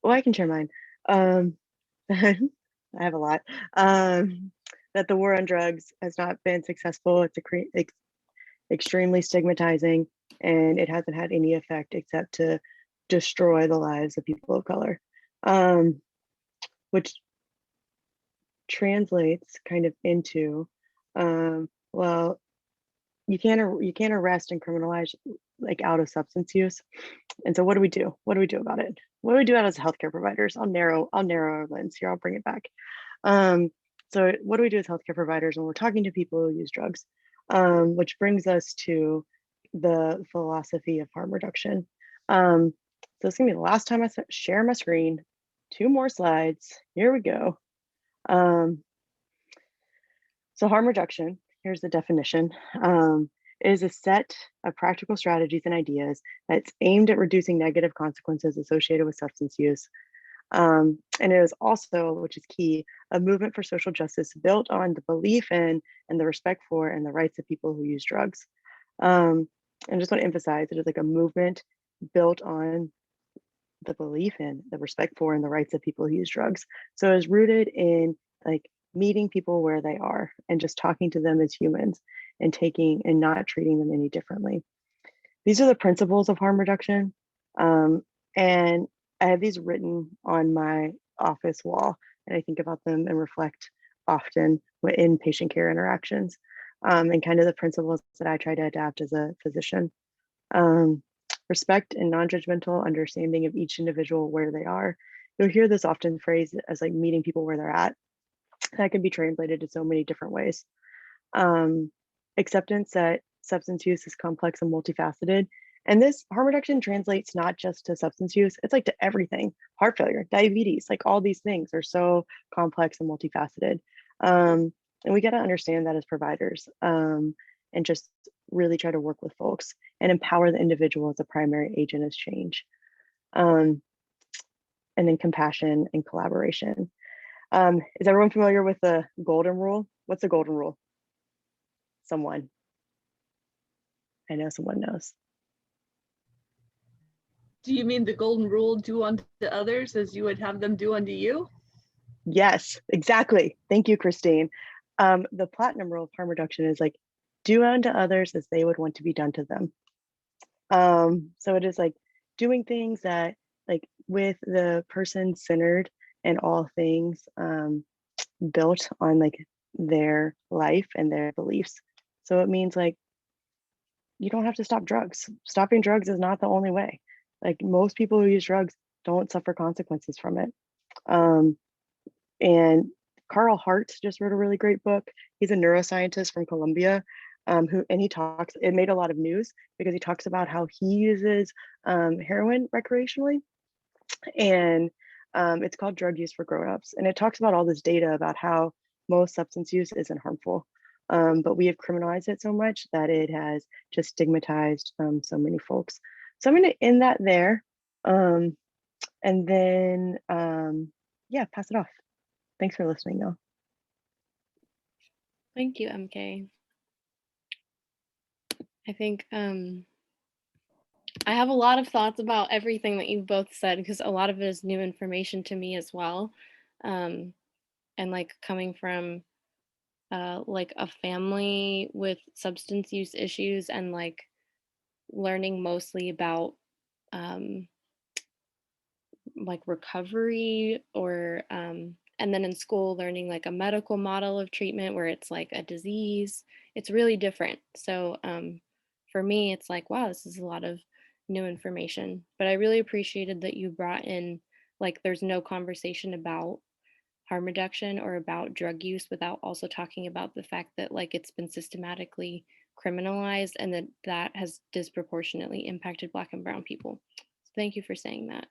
Well, I can share mine. I have a lot. That the war on drugs has not been successful. It's extremely stigmatizing, and it hasn't had any effect except to destroy the lives of people of color, which translates kind of into, well, you can't arrest and criminalize like out of substance use. And so what do we do? What do we do about it? What do we do as healthcare providers? I'll narrow our lens here. I'll bring it back. So what do we do as healthcare providers when we're talking to people who use drugs? Which brings us to the philosophy of harm reduction. So it's gonna be the last time I share my screen. 2 more slides. Here we go. So harm reduction, here's the definition. It is a set of practical strategies and ideas that's aimed at reducing negative consequences associated with substance use. And it is also, which is key, a movement for social justice built on the belief in and the respect for and the rights of people who use drugs. And I just want to emphasize it is like a movement built on the belief in, the respect for, and the rights of people who use drugs. So it's rooted in like meeting people where they are and just talking to them as humans and taking and not treating them any differently. These are the principles of harm reduction. And I have these written on my office wall, and I think about them and reflect often in patient care interactions, and kind of the principles that I try to adapt as a physician. Respect and non-judgmental understanding of each individual where they are. You'll hear this often phrased as like meeting people where they're at. That can be translated to so many different ways. Acceptance that substance use is complex and multifaceted. And this harm reduction translates not just to substance use, it's like to everything. Heart failure, diabetes, like all these things are so complex and multifaceted. And we got to understand that as providers, and just really try to work with folks and empower the individual as a primary agent of change. And then compassion and collaboration. Is everyone familiar with the golden rule? What's the golden rule? Someone. I know someone knows. Do you mean the golden rule, do unto others as you would have them do unto you? Yes, exactly. Thank you, Christine. The platinum rule of harm reduction is like, do unto others as they would want to be done to them. So it is like doing things that like with the person centered and all things built on like their life and their beliefs. So it means like, you don't have to stop drugs. Stopping drugs is not the only way. Like most people who use drugs don't suffer consequences from it. And Carl Hart just wrote a really great book. He's a neuroscientist from Columbia, it made a lot of news because he talks about how he uses heroin recreationally. And it's called Drug Use for Grownups. And it talks about all this data about how most substance use isn't harmful. But we have criminalized it so much that it has just stigmatized so many folks. So I'm going to end that there. And then, yeah, pass it off. Thanks for listening, y'all. Thank you, MK. I think I have a lot of thoughts about everything that you've both said because a lot of it is new information to me as well. And like coming from like a family with substance use issues and like learning mostly about like recovery or and then in school learning like a medical model of treatment where it's like a disease, it's really different. So for me, it's like, wow, this is a lot of new information. But I really appreciated that you brought in, like, there's no conversation about harm reduction or about drug use without also talking about the fact that, like, it's been systematically criminalized and that that has disproportionately impacted Black and brown people. So thank you for saying that.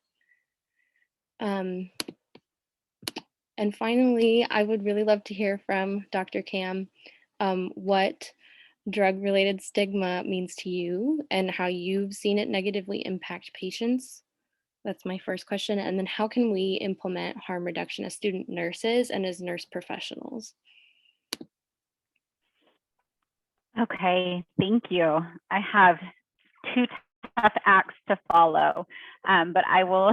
And finally, I would really love to hear from Dr. Cam what drug-related stigma means to you and how you've seen it negatively impact patients. That's my first question. And then how can we implement harm reduction as student nurses and as nurse professionals? Okay, thank you. I have two tough acts to follow, but I will,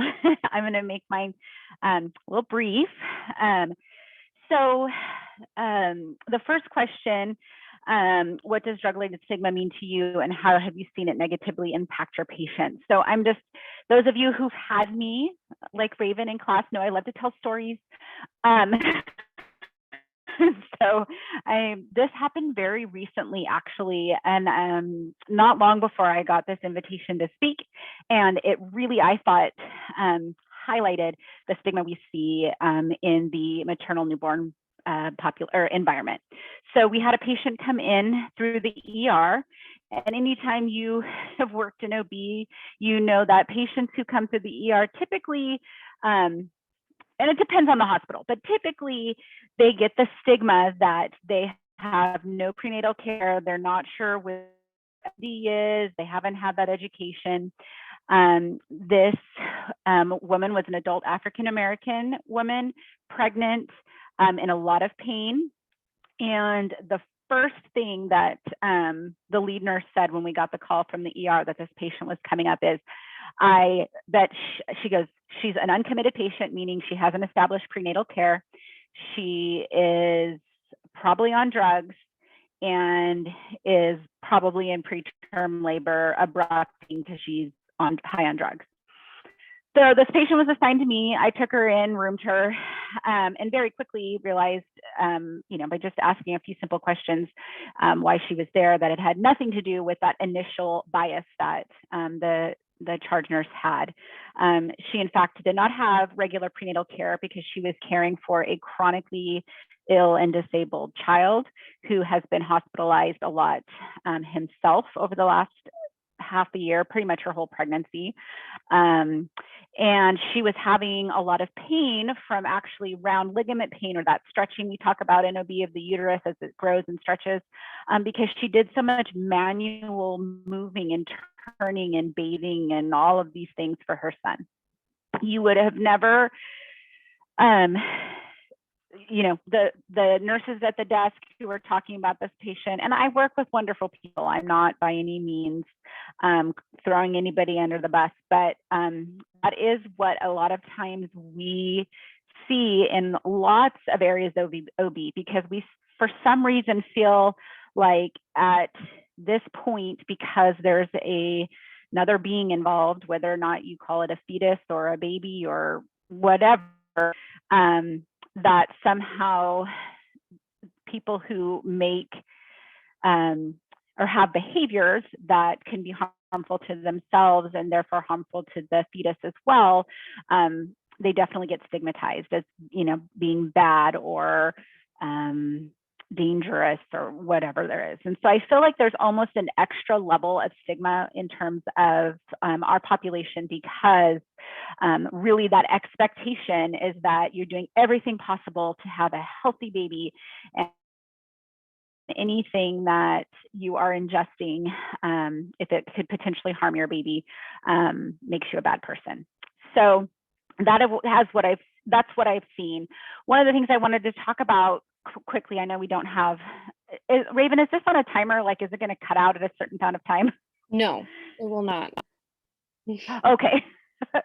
I'm going to make mine a little brief. So the first question, what does drug-related stigma mean to you and how have you seen it negatively impact your patients? So I'm just, those of you who've had me, like Raven in class, know I love to tell stories. So this happened very recently, actually, and not long before I got this invitation to speak. And it really, I thought, highlighted the stigma we see in the maternal newborn environment. So we had a patient come in through the ER, and anytime you have worked in OB, you know that patients who come through the ER typically, and it depends on the hospital, but typically they get the stigma that they have no prenatal care, they're not sure what MD is, they haven't had that education. This woman was an adult African-American woman, pregnant, in a lot of pain. And the first thing that the lead nurse said when we got the call from the ER that this patient was coming up is, she goes, she's an uncommitted patient, meaning she hasn't established prenatal care. She is probably on drugs and is probably in preterm labor abruptly because she's high on drugs. So this patient was assigned to me. I took her in, roomed her, and very quickly realized, by just asking a few simple questions, why she was there, that it had nothing to do with that initial bias that the charge nurse had. She, in fact, did not have regular prenatal care because she was caring for a chronically ill and disabled child who has been hospitalized a lot himself over the last half a year, pretty much her whole pregnancy. And she was having a lot of pain from actually round ligament pain, or that stretching we talk about in OB of the uterus as it grows and stretches, because she did so much manual moving and turning and bathing and all of these things for her son. You would have never, the nurses at the desk who were talking about this patient, and I work with wonderful people. I'm not by any means throwing anybody under the bus, but that is what a lot of times we see in lots of areas of OB, because we, for some reason, feel like at this point, because there's another being involved, whether or not you call it a fetus or a baby or whatever, that somehow people who make or have behaviors that can be harmful to themselves and therefore harmful to the fetus as well, they definitely get stigmatized as, being bad or dangerous or whatever there is. And so I feel like there's almost an extra level of stigma in terms of our population, because really that expectation is that you're doing everything possible to have a healthy baby, and anything that you are ingesting, if it could potentially harm your baby, makes you a bad person. So that's what I've seen. One of the things I wanted to talk about quickly, I know we don't have, Raven, is this on a timer? Like, is it going to cut out at a certain amount of time? No, it will not. Okay.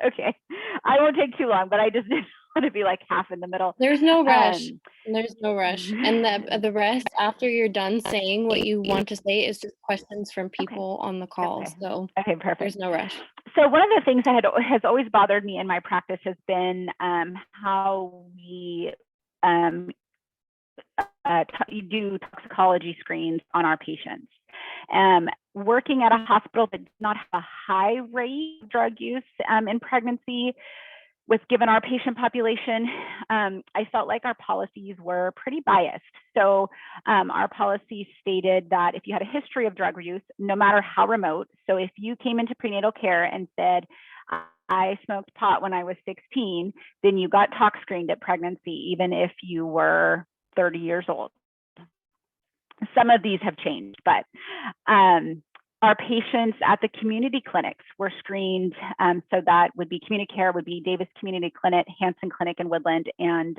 Okay. I won't take too long, but I just didn't want to be like half in the middle. There's no rush. There's no rush. And the rest, after you're done saying what you want to say, is just questions from people on the call. Okay. So Okay, perfect. there's no rush. So one of the things that has always bothered me in my practice has been how we do toxicology screens on our patients. Working at a hospital that does not have a high rate of drug use in pregnancy, given our patient population, I felt like our policies were pretty biased. So our policy stated that if you had a history of drug use, no matter how remote, so if you came into prenatal care and said, I smoked pot when I was 16, then you got tox screened at pregnancy, even if you were 30 years old. Some of these have changed, but our patients at the community clinics were screened. So that would be community care, would be Davis Community Clinic, Hanson Clinic in Woodland, and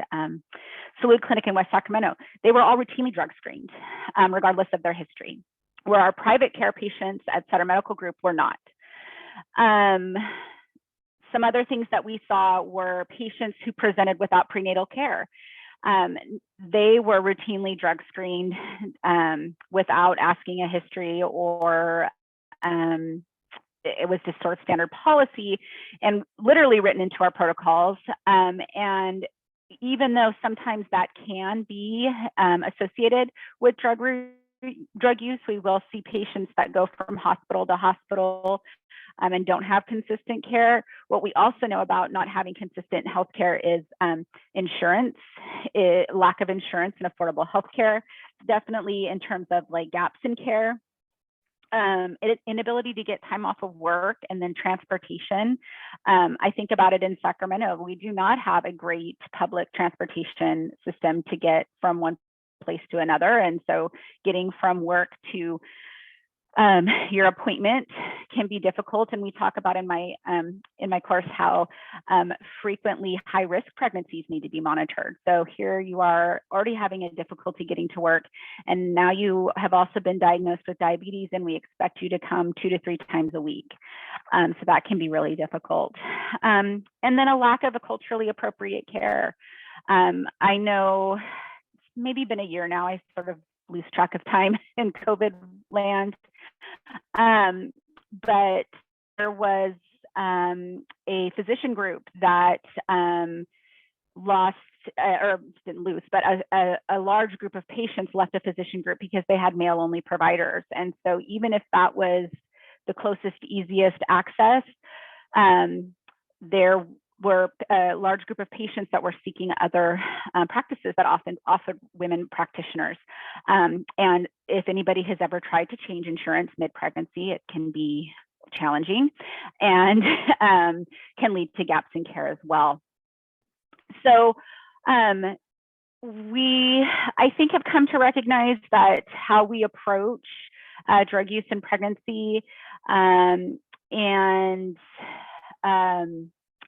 Salud Clinic in West Sacramento. They were all routinely drug screened, regardless of their history, where our private care patients at Sutter Medical Group were not. Some other things that we saw were patients who presented without prenatal care. They were routinely drug screened without asking a history, or it was just sort of standard policy and literally written into our protocols. And even though sometimes that can be associated with drug use, we will see patients that go from hospital to hospital and don't have consistent care. What we also know about not having consistent health care is insurance, lack of insurance and affordable health care, definitely in terms of like gaps in care, inability to get time off of work, and then transportation. I think about it in Sacramento, we do not have a great public transportation system to get from one place to another. And so getting from work to your appointment can be difficult. And we talk about in my course how frequently high-risk pregnancies need to be monitored. So here you are already having a difficulty getting to work, and now you have also been diagnosed with diabetes, and we expect you to come 2 to 3 times a week. So that can be really difficult. And then a lack of a culturally appropriate care. I know it's maybe been a year now, I sort of lose track of time in COVID land. But there was a physician group that lost, or didn't lose, but a large group of patients left a physician group because they had male-only providers. And so even if that was the closest, easiest access, there were a large group of patients that were seeking other practices that often offered women practitioners. And if anybody has ever tried to change insurance mid-pregnancy, it can be challenging and can lead to gaps in care as well. So we, I think, have come to recognize that how we approach drug use in pregnancy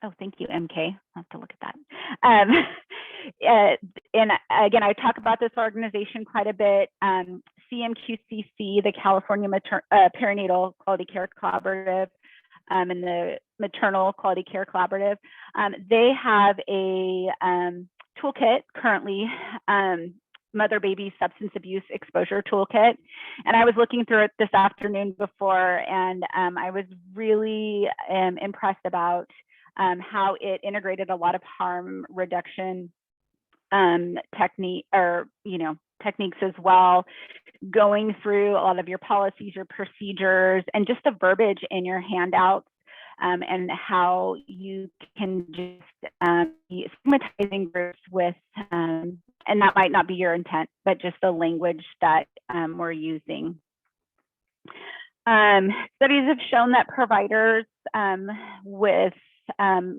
oh, thank you, MK. I'll have to look at that. And again, I talk about this organization quite a bit. CMQCC, the California Perinatal Quality Care Collaborative, and the Maternal Quality Care Collaborative, they have a toolkit currently, Mother-Baby Substance Abuse Exposure Toolkit. And I was looking through it this afternoon before, and I was really impressed about how it integrated a lot of harm reduction techniques as well, going through a lot of your policies, your procedures, and just the verbiage in your handouts and how you can just be stigmatizing groups with, and that might not be your intent, but just the language that we're using. Studies have shown that providers with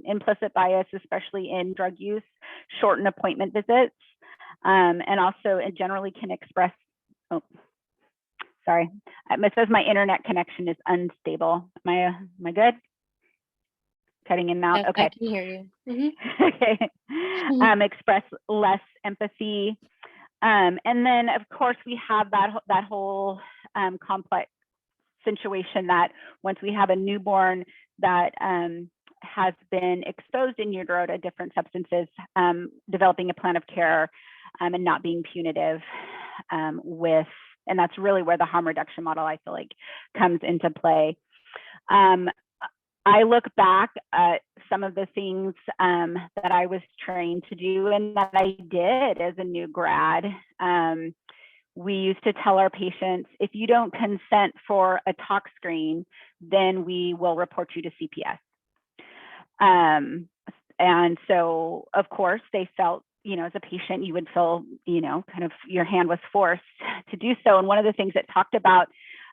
implicit bias, especially in drug use, shorten appointment visits, and also it generally can express, oh, sorry, it says my internet connection is unstable. Am I good? Cutting in and out, Yes, okay. I can hear you. Mhm. Okay, express less empathy. And then of course we have that whole complex situation that once we have a newborn that has been exposed in utero to different substances, developing a plan of care and not being punitive with, and that's really where the harm reduction model I feel like comes into play. I look back at some of the things that I was trained to do and that I did as a new grad. We used to tell our patients, if you don't consent for a tox screen, then we will report you to CPS. And so, of course, they felt, you know, as a patient, you would feel, you know, kind of your hand was forced to do so. And one of the things it talked about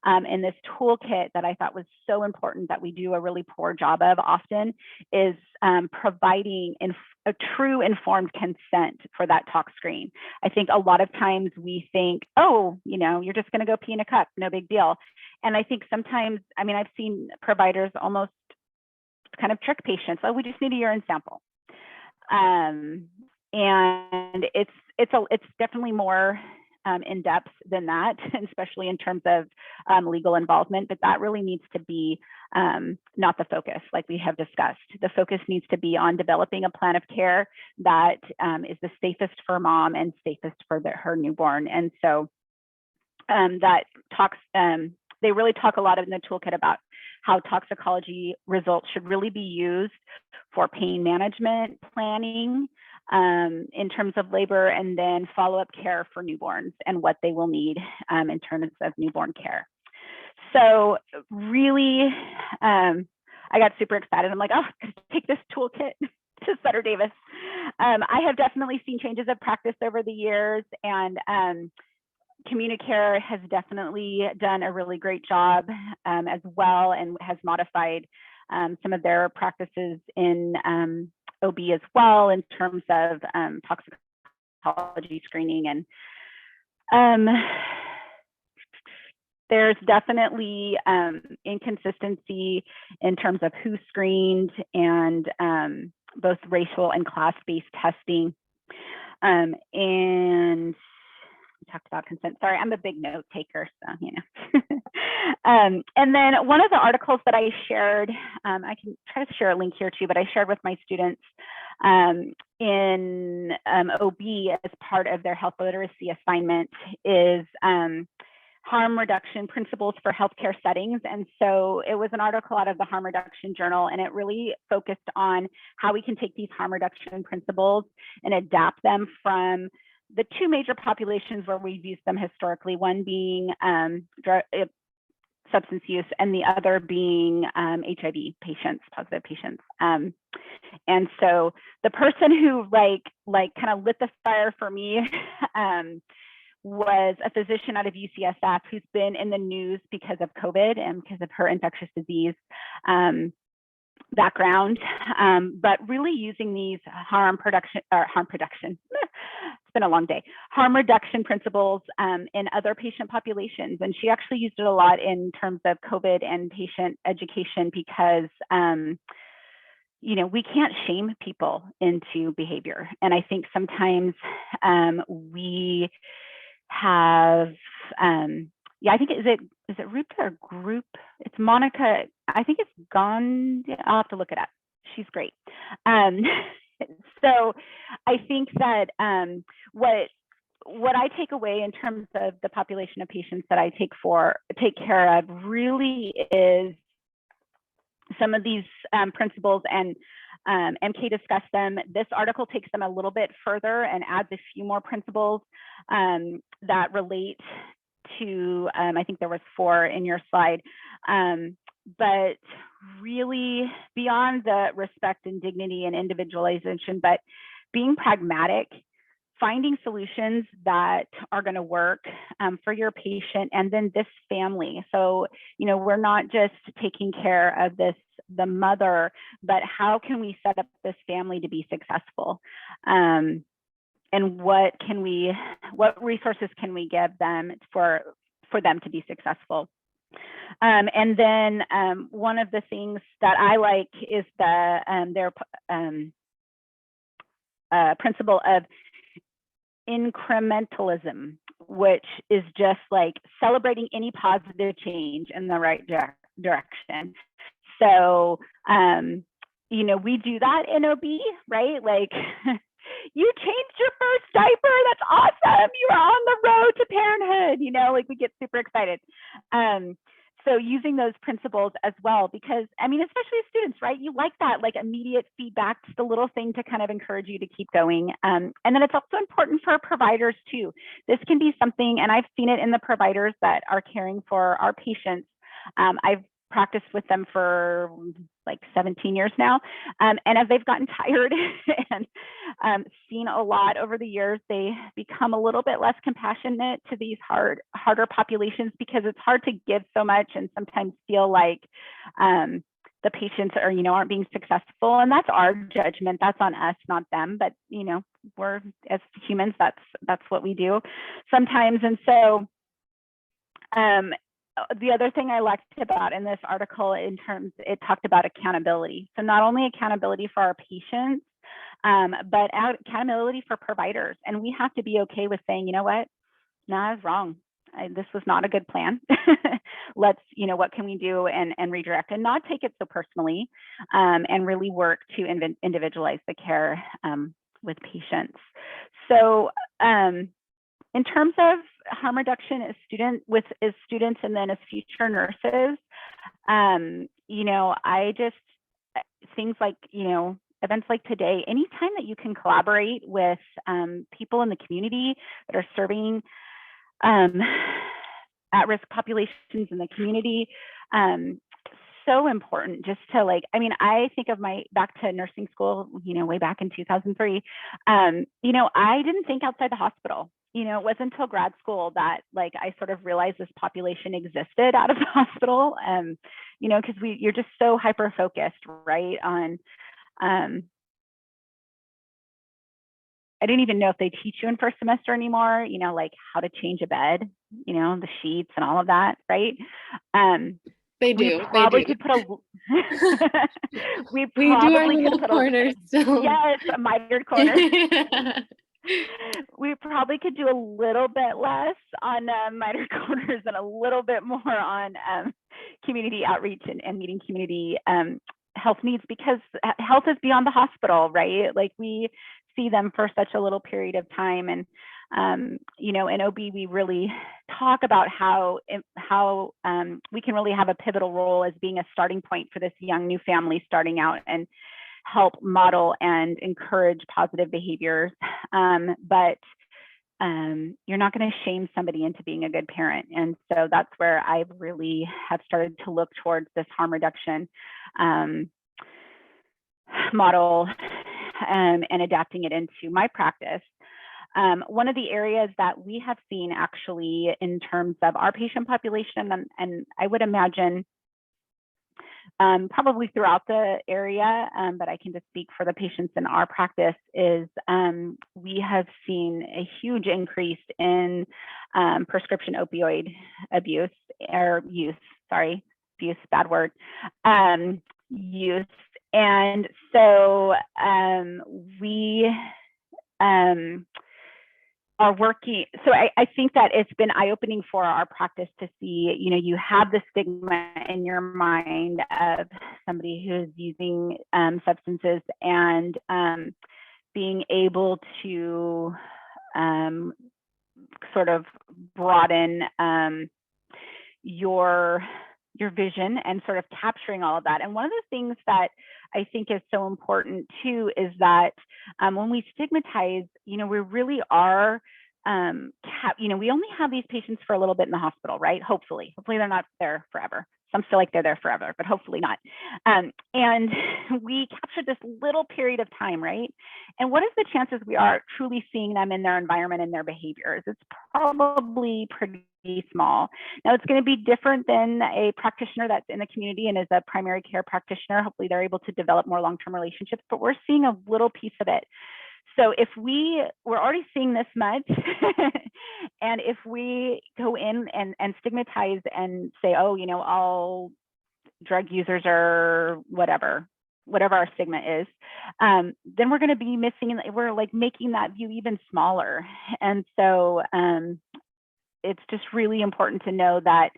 in this toolkit that I thought was so important that we do a really poor job of often is providing a true informed consent for that tox screen. I think a lot of times we think, oh, you know, you're just going to go pee in a cup, no big deal. And I think sometimes, I mean, I've seen providers almost kind of trick patients. Oh, we just need a urine sample. And it's definitely more in depth than that, especially in terms of legal involvement, but that really needs to be not the focus, like we have discussed. The focus needs to be on developing a plan of care that is the safest for mom and safest for her newborn. And so that talks, they really talk a lot in the toolkit about how toxicology results should really be used for pain management planning, in terms of labor, and then follow-up care for newborns and what they will need in terms of newborn care. So really, I got super excited. I'm like, oh, I'm gonna take this toolkit to Sutter Davis. I have definitely seen changes of practice over the years, and Communicare has definitely done a really great job as well, and has modified some of their practices in OB as well in terms of toxicology screening. And there's definitely inconsistency in terms of who screened and both racial and class-based testing. And we talked about consent. Sorry, I'm a big note taker, so you know. And then one of the articles that I shared, I can try to share a link here too, but I shared with my students in OB as part of their health literacy assignment is harm reduction principles for healthcare settings. And so it was an article out of the Harm Reduction Journal, and it really focused on how we can take these harm reduction principles and adapt them from the two major populations where we've used them historically, one being substance use and the other being HIV patients, positive patients. And so the person who like kind of lit the fire for me was a physician out of UCSF who's been in the news because of COVID and because of her infectious disease background, but really using these harm reduction, it's been a long day, harm reduction principles in other patient populations. And she actually used it a lot in terms of COVID and patient education because, you know, we can't shame people into behavior. And I think sometimes we have, yeah, I think, is it Ruth or group? It's Monica. I think it's gone. I'll have to look it up. She's great. So I think that what I take away in terms of the population of patients that I take care of really is some of these principles, and MK discussed them. This article takes them a little bit further and adds a few more principles that relate to, I think there was 4 in your slide, but really beyond the respect and dignity and individualization, but being pragmatic, finding solutions that are going to work for your patient and then this family. So, you know, we're not just taking care of the mother, but how can we set up this family to be successful? And what resources can we give them for them to be successful? And then one of the things that I like is their principle of incrementalism, which is just like celebrating any positive change in the right direction. So, you know, we do that in OB, right? Like, you changed your first diaper. That's awesome. You are on the road to parenthood. You know, like we get super excited. So using those principles as well, because I mean, especially as students, right? You like that like immediate feedback, just a little thing to kind of encourage you to keep going. And then it's also important for providers too. This can be something, and I've seen it in the providers that are caring for our patients. I've practiced with them for like 17 years now. And as they've gotten tired and seen a lot over the years, they become a little bit less compassionate to these harder populations, because it's hard to give so much and sometimes feel like the patients are, you know, aren't being successful. And that's our judgment. That's on us, not them. But, you know, we're as humans, that's what we do sometimes. And so the other thing I liked about in this article, it talked about accountability. So not only accountability for our patients, but accountability for providers. And we have to be okay with saying, you know what, no, I was wrong. This was not a good plan. Let's, you know, what can we do and redirect and not take it so personally, and really work to individualize the care with patients. So in terms of harm reduction as students and then as future nurses, you know, things like, you know, events like today, anytime that you can collaborate with people in the community that are serving at-risk populations in the community, so important just to like, I mean, I think of back to nursing school, you know, way back in 2003, you know, I didn't think outside the hospital. You know, it wasn't until grad school that like I sort of realized this population existed out of the hospital. You know, because you're just so hyper focused, right, on I didn't even know if they teach you in first semester anymore, you know, like how to change a bed, you know, the sheets and all of that, right? They do. Probably could put a we do our little corners. So. Yes, a mitered corner. We probably could do a little bit less on mitered corners and a little bit more on community outreach and meeting community health needs, because health is beyond the hospital, right? Like we see them for such a little period of time. And, you know, in OB, we really talk about how we can really have a pivotal role as being a starting point for this young new family starting out and help model and encourage positive behaviors. But you're not going to shame somebody into being a good parent. And so that's where I really have started to look towards this harm reduction model and adapting it into my practice. One of the areas that we have seen actually in terms of our patient population, and I would imagine probably throughout the area, but I can just speak for the patients in our practice, is we have seen a huge increase in prescription opioid abuse, or use, sorry, abuse, bad word, use. And so we are working. So I think that it's been eye-opening for our practice to see, you know, you have the stigma in your mind of somebody who is using substances, and being able to sort of broaden your vision and sort of capturing all of that. And one of the things that I think is so important too is that when we stigmatize, you know, we really are, you know, we only have these patients for a little bit in the hospital, right? Hopefully they're not there forever. Some feel like they're there forever, but hopefully not. And we captured this little period of time, right? And what is the chances we are truly seeing them in their environment and their behaviors? It's probably pretty small. Now, it's going to be different than a practitioner that's in the community and is a primary care practitioner. Hopefully, they're able to develop more long-term relationships, but we're seeing a little piece of it. So if we're already seeing this much, and if we go in and stigmatize and say, oh, you know, all drug users are whatever our stigma is, then we're going to be missing, we're like making that view even smaller. And so it's just really important to know that,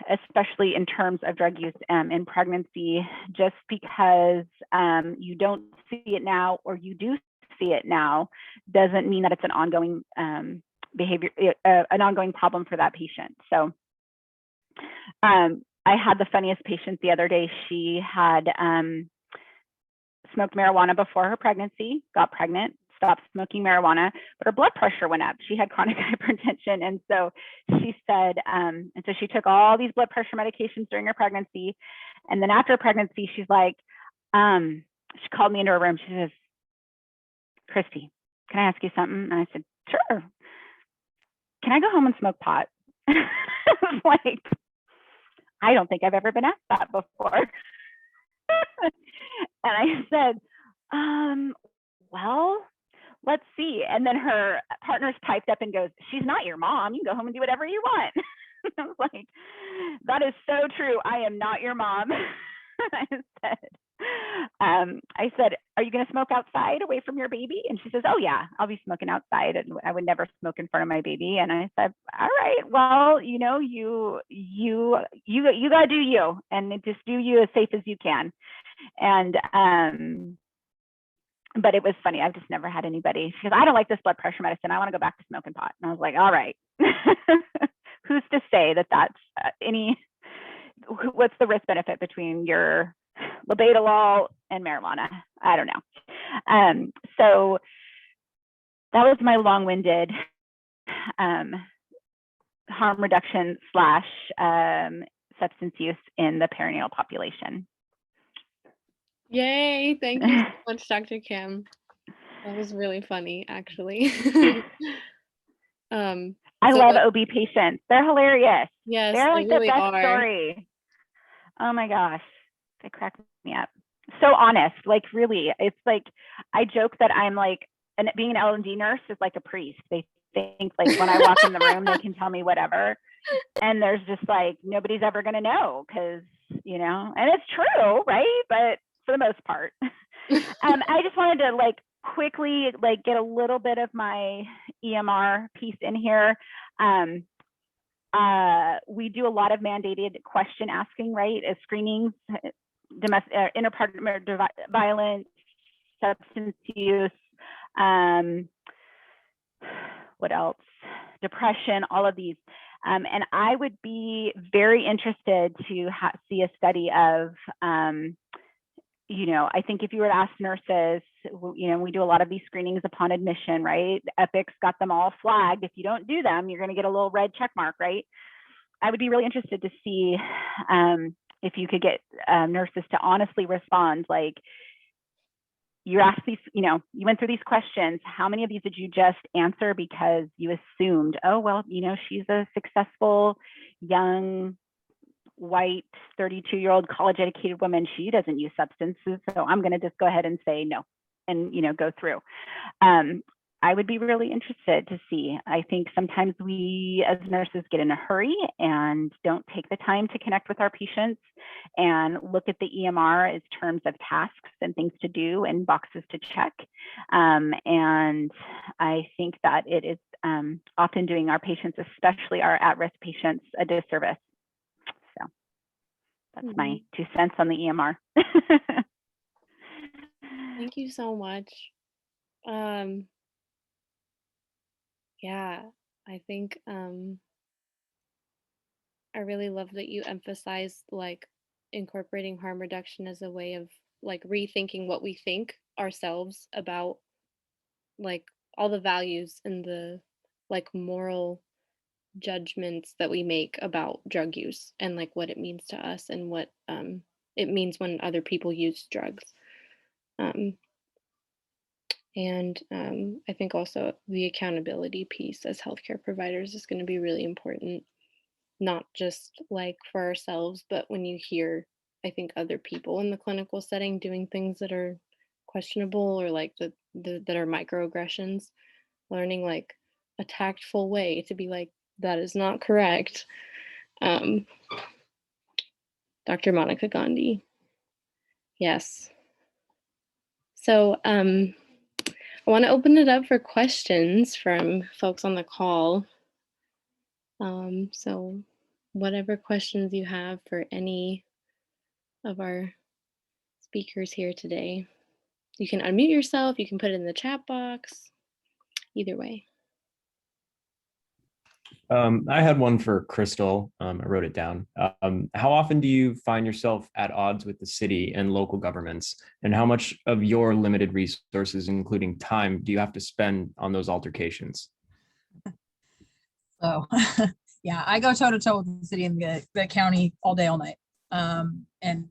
especially in terms of drug use in pregnancy, just because you don't see it now or you do see it now doesn't mean that it's an ongoing behavior, an ongoing problem for that patient. So I had the funniest patient the other day. She had smoked marijuana before her pregnancy, got pregnant, stopped smoking marijuana, but her blood pressure went up. She had chronic hypertension. And so she said, and so she took all these blood pressure medications during her pregnancy. And then after pregnancy, she's like, she called me into her room. She says, Christie, can I ask you something? And I said, sure. Can I go home and smoke pot? I was like, I don't think I've ever been asked that before. And I said, well, let's see. And then her partners piped up and goes, she's not your mom. You can go home and do whatever you want. I was like, that is so true. I am not your mom. I said, are you going to smoke outside away from your baby? And she says, oh yeah, I'll be smoking outside, and I would never smoke in front of my baby. And I said, all right, well, you know, you got to do you, and just do you as safe as you can. And but it was funny. I've just never had anybody. She goes, I don't like this blood pressure medicine. I want to go back to smoking pot. And I was like, all right. Who's to say that that's what's the risk benefit between your labetalol and marijuana? I don't know. So that was my long-winded harm reduction / substance use in the perinatal population. Yay, thank you so much, Dr. Kim. That was really funny, actually. I so love OB patients. They're hilarious. yes, They're they like the really best are. story. Oh my gosh, they crack me up. So honest, like really. It's like I joke that I'm like, and being an L&D nurse is like a priest. They think like when I walk in the room, they can tell me whatever, and there's just like nobody's ever gonna know because you know, and it's true, right? But for the most part, I just wanted to like quickly like get a little bit of my EMR piece in here. We do a lot of mandated question asking, right? As screenings, domestic, interpartner violence, substance use, what else? Depression, all of these. And I would be very interested to see a study of, you know, I think if you were to ask nurses, you know, we do a lot of these screenings upon admission, right? Epic's got them all flagged. If you don't do them, you're going to get a little red check mark, right? I would be really interested to see if you could get nurses to honestly respond, like, you asked these, you know, you went through these questions. How many of these did you just answer because you assumed, oh, well, you know, she's a successful, young, white, 32-year-old college-educated woman. She doesn't use substances, so I'm going to just go ahead and say no and, you know, go through. I would be really interested to see. I think sometimes we as nurses get in a hurry and don't take the time to connect with our patients and look at the EMR as terms of tasks and things to do and boxes to check. And I think that it is often doing our patients, especially our at-risk patients, a disservice. So that's my 2 cents on the EMR. Thank you so much. Yeah, I think I really love that you emphasize like incorporating harm reduction as a way of like rethinking what we think ourselves about like all the values and the like moral judgments that we make about drug use and like what it means to us and what it means when other people use drugs. And I think also the accountability piece as healthcare providers is going to be really important, not just like for ourselves, but when you hear, I think, other people in the clinical setting doing things that are questionable or like that are microaggressions, learning like a tactful way to be like, that is not correct. Dr. Monica Gandhi. Yes. So I want to open it up for questions from folks on the call. So whatever questions you have for any of our speakers here today, you can unmute yourself, you can put it in the chat box, either way. I had one for Crystal. I wrote it down. How often do you find yourself at odds with the city and local governments? And how much of your limited resources, including time, do you have to spend on those altercations? So yeah, I go toe to toe with the city and the county all day, all night. And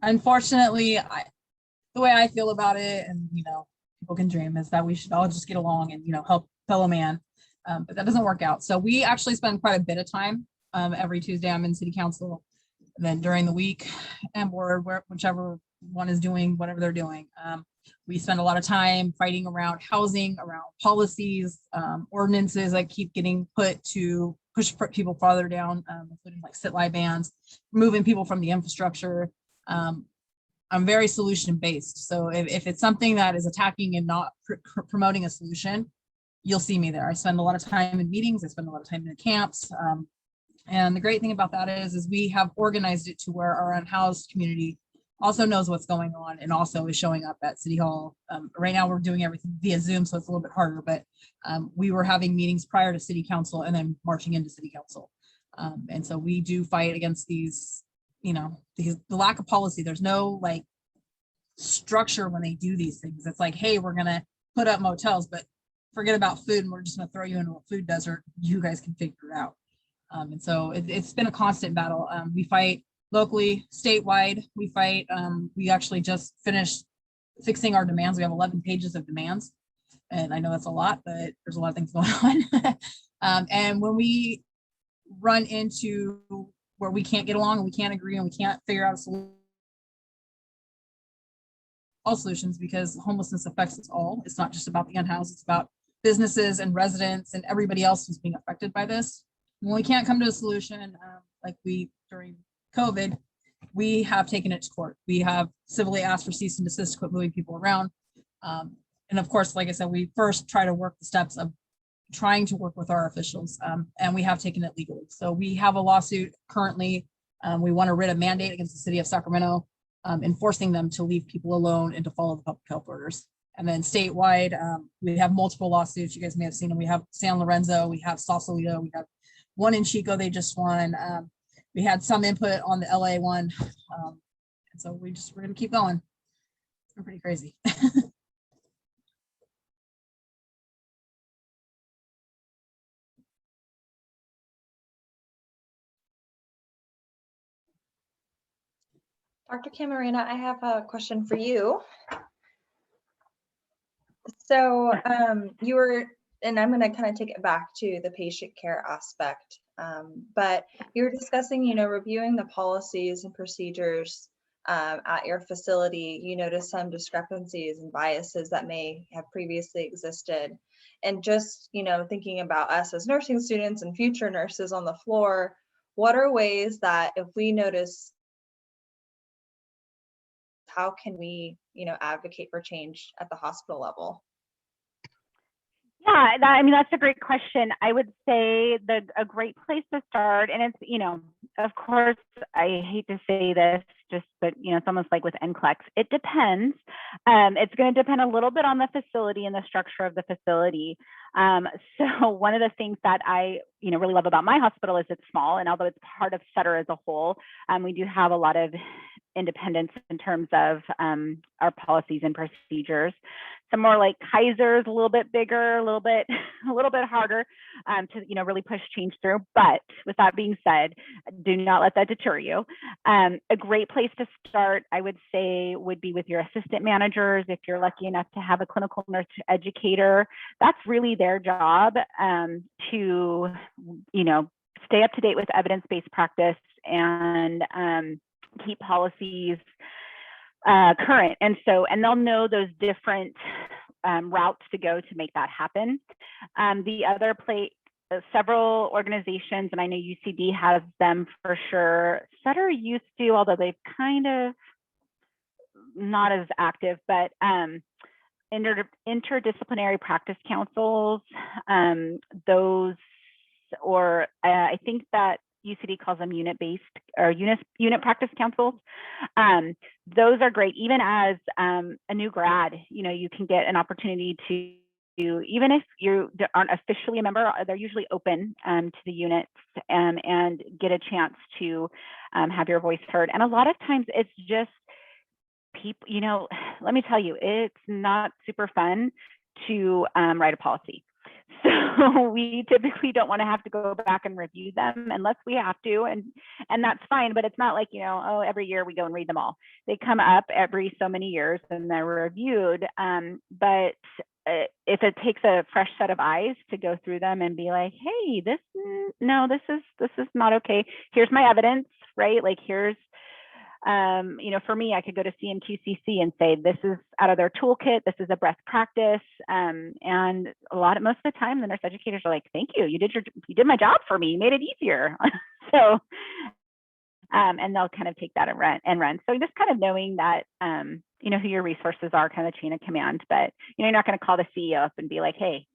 unfortunately, the way I feel about it, and people can dream, is that we should all just get along and help fellow man. But that doesn't work out. So we actually spend quite a bit of time. Every Tuesday I'm in city council. And then during the week and board, whichever one is doing whatever they're doing. We spend a lot of time fighting around housing, around policies, ordinances that keep getting put to push people farther down, including like sit-lie bans, removing people from the infrastructure. I'm very solution-based. So if it's something that is attacking and not promoting a solution, you'll see me there. I spend a lot of time in meetings. I spend a lot of time in camps. And the great thing about that is we have organized it to where our unhoused community also knows what's going on and also is showing up at City Hall. Right now we're doing everything via Zoom, so it's a little bit harder, but we were having meetings prior to City Council and then marching into City Council. And so we do fight against these, the lack of policy. There's no like structure when they do these things. It's like, hey, we're gonna put up motels, but forget about food and we're just gonna throw you into a food desert. You guys can figure it out. And so it's been a constant battle. We fight locally, statewide. We fight. We actually just finished fixing our demands. We have 11 pages of demands. And I know that's a lot, but there's a lot of things going on. And when we run into where we can't get along and we can't agree and we can't figure out a solution, all solutions, because homelessness affects us all. It's not just about the unhoused, it's about businesses and residents and everybody else who's being affected by this. When we can't come to a solution, like we during COVID, we have taken it to court. We have civilly asked for cease and desist to quit moving people around. And of course, like I said, we first try to work the steps of trying to work with our officials, and we have taken it legally. So we have a lawsuit currently. We want to writ a mandate against the city of Sacramento, enforcing them to leave people alone and to follow the public health orders. And then statewide, we have multiple lawsuits. You guys may have seen them. We have San Lorenzo, we have Sausalito, we have one in Chico, they just won. We had some input on the LA one. And so we're gonna keep going. We're pretty crazy. Dr. Camarena, I have a question for you. So you were, and I'm going to kind of take it back to the patient care aspect, but you were discussing, reviewing the policies and procedures at your facility. You noticed some discrepancies and biases that may have previously existed. And just, thinking about us as nursing students and future nurses on the floor, what are ways that if we notice, how can we, advocate for change at the hospital level? Yeah, that's a great question. I would say a great place to start, and it's, of course, I hate to say this, but it's almost like with NCLEX, it depends. It's going to depend a little bit on the facility and the structure of the facility. So one of the things that I, really love about my hospital is it's small, and although it's part of Sutter as a whole, we do have a lot of independence in terms of our policies and procedures. Some more like Kaiser's, a little bit bigger, a little bit harder to really push change through. But with that being said, do not let that deter you. A great place to start, I would say, would be with your assistant managers. If you're lucky enough to have a clinical nurse educator, that's really their job to stay up to date with evidence-based practice and keep policies current. And they'll know those different routes to go to make that happen. The other several organizations, and I know UCD has them for sure, Sutter used to, although they've kind of not as active, but interdisciplinary practice councils, those, or I think that UCD calls them unit-based or unit practice councils. Those are great. Even as a new grad, you can get an opportunity to, even if you aren't officially a member, they're usually open to the units and get a chance to have your voice heard. And a lot of times it's just people, let me tell you, it's not super fun to write a policy. So we typically don't want to have to go back and review them unless we have to, and that's fine. But it's not like, every year we go and read them all. They come up every so many years and they're reviewed. But if it takes a fresh set of eyes to go through them and be like, hey, this is not okay. Here's my evidence, right? Like here's for me, I could go to CMQCC and say, this is out of their toolkit, this is a best practice. And most of the time, the nurse educators are like, thank you, you did my job for me, you made it easier. So, and they'll kind of take that and run. So just kind of knowing that, who your resources are, kind of chain of command, but you're not going to call the CEO up and be like, hey,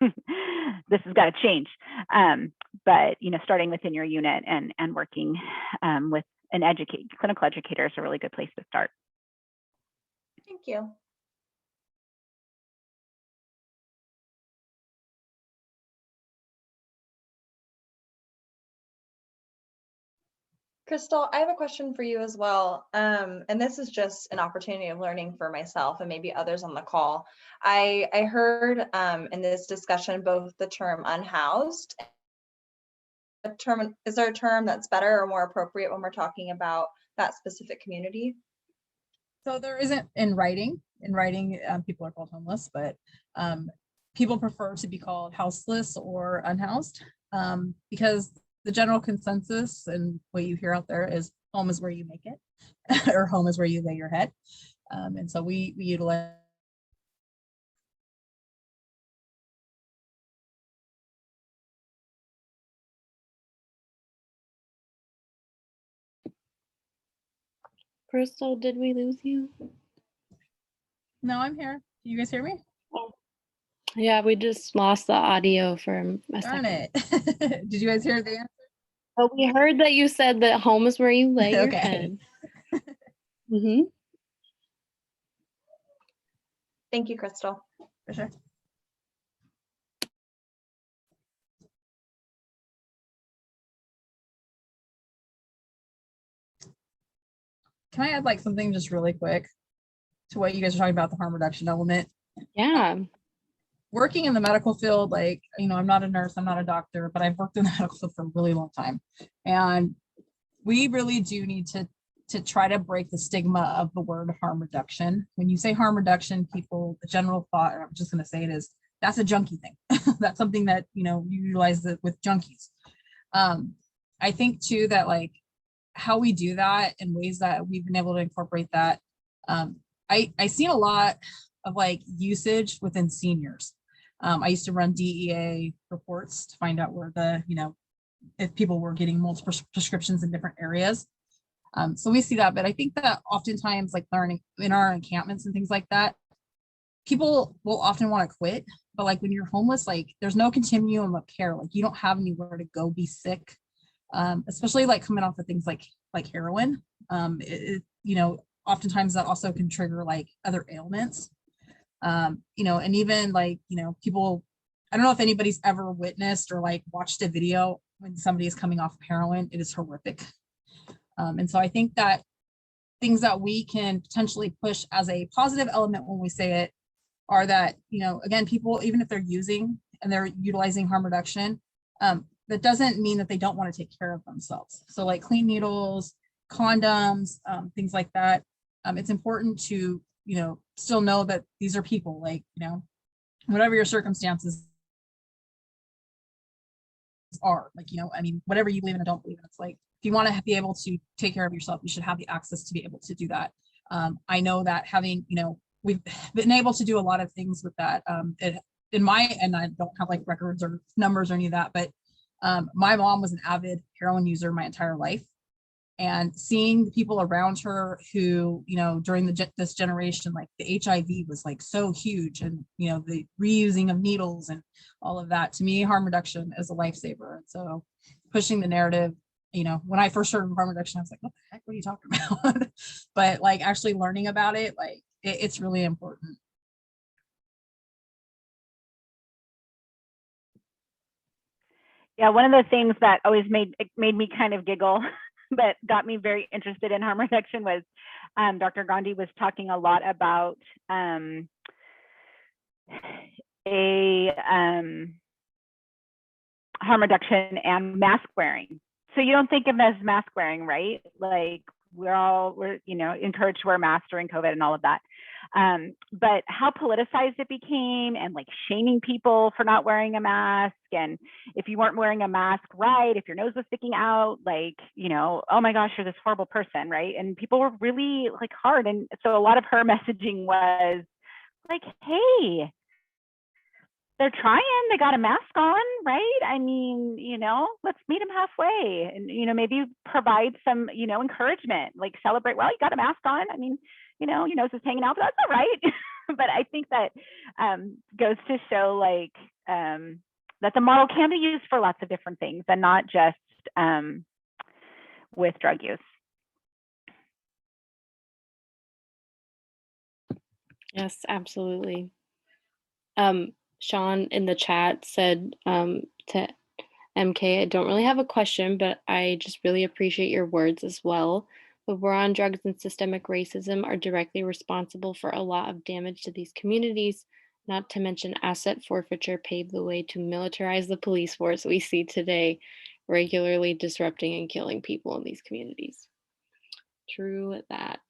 this has got to change. But, starting within your unit and working with an clinical educator is a really good place to start. Thank you. Crystal, I have a question for you as well. And this is just an opportunity of learning for myself and maybe others on the call. I heard in this discussion both the term unhoused. Is there a term that's better or more appropriate when we're talking about that specific community? So there isn't in writing. In writing, people are called homeless, but people prefer to be called houseless or unhoused because the general consensus and what you hear out there is home is where you make it, or home is where you lay your head. And so we utilize. Crystal, did we lose you? No, I'm here. Do you guys hear me? Yeah, we just lost the audio for a Darn second. it. Did you guys hear the answer? But we heard that you said that home is where you lay your Okay. head. Mm-hmm. Thank you, Crystal. For sure. Can I add like something just really quick to what you guys are talking about, the harm reduction element? Yeah. Working in the medical field, like, I'm not a nurse, I'm not a doctor, but I've worked in the medical field for a really long time. And we really do need to try to break the stigma of the word harm reduction. When you say harm reduction, the general thought, and I'm just going to say it is, that's a junkie thing. That's something that, you utilize it with junkies. I think too, that like how we do that in ways that we've been able to incorporate that. I seen a lot of like usage within seniors. I used to run DEA reports to find out where if people were getting multiple prescriptions in different areas. So we see that, but I think that oftentimes like learning in our encampments and things like that, people will often want to quit, but like when you're homeless, like there's no continuum of care. Like you don't have anywhere to go be sick, especially like coming off of things like heroin. Oftentimes that also can trigger like other ailments. And even like, people, I don't know if anybody's ever witnessed or like watched a video when somebody is coming off of heroin. It is horrific. And so I think that things that we can potentially push as a positive element when we say it are that, you know, again, people, even if they're using and they're utilizing harm reduction, that doesn't mean that they don't want to take care of themselves. So like clean needles, condoms, things like that. It's important to, you know, still know that these are people, like, you know, whatever your circumstances are, like, you know, I mean, whatever you believe in or don't believe in, it's like, if you want to be able to take care of yourself, you should have the access to be able to do that. I know that having, you know, we've been able to do a lot of things with that. And I don't have like records or numbers or any of that, but my mom was an avid heroin user my entire life. And seeing the people around her who, you know, during this generation, like the HIV was like so huge, and, you know, the reusing of needles and all of that, to me, harm reduction is a lifesaver. And so pushing the narrative, you know, when I first heard of harm reduction, I was like, what the heck, what are you talking about? But like actually learning about it, like it's really important. Yeah, one of the things that always made me kind of giggle, but got me very interested in harm reduction was Dr. Gandhi was talking a lot about harm reduction and mask wearing. So you don't think of it as mask wearing, right? Like we're you know, encouraged to wear masks during COVID and all of that. But how politicized it became, and like shaming people for not wearing a mask. And if you weren't wearing a mask right, if your nose was sticking out, like, you know, oh my gosh, you're this horrible person, right? And people were really like hard. And so a lot of her messaging was like, hey, they're trying, they got a mask on, right? I mean, you know, let's meet them halfway, and, you know, maybe provide some, you know, encouragement, like celebrate, well, you got a mask on. I mean, you know, your nose is hanging out, but that's all right. But I think that goes to show like that the model can be used for lots of different things, and not just with drug use. Yes, absolutely. Sean in the chat said to MK, I don't really have a question, but I just really appreciate your words as well. The war on drugs and systemic racism are directly responsible for a lot of damage to these communities, not to mention asset forfeiture paved the way to militarize the police force we see today, regularly disrupting and killing people in these communities. True that.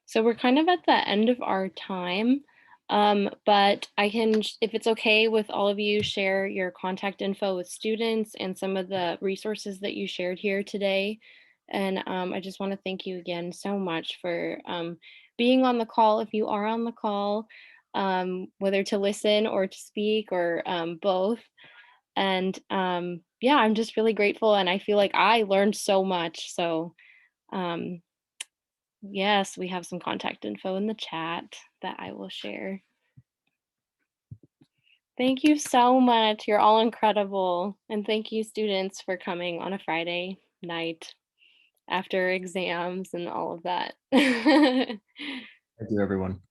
So we're kind of at the end of our time, but I can, if it's okay with all of you, share your contact info with students and some of the resources that you shared here today. And I just want to thank you again so much for being on the call, if you are on the call, whether to listen or to speak or both. And yeah, I'm just really grateful, and I feel like I learned so much. So yes, we have some contact info in the chat that I will share. Thank you so much. You're all incredible. And thank you, students, for coming on a Friday night after exams and all of that. Thank you, everyone.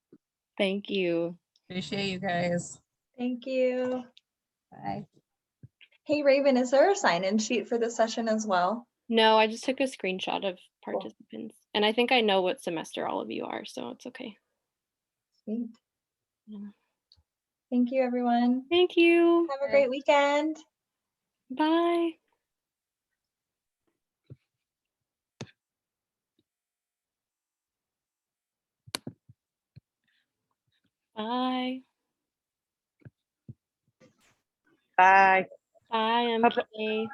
Thank you. Appreciate you guys. Thank you. Bye. Hey, Raven, is there a sign-in sheet for this session as well? No, I just took a screenshot of participants. And I think I know what semester all of you are, so it's okay. Sweet. Yeah. Thank you, everyone. Thank you. Have a great weekend. Bye. Bye. Bye. Bye, MK.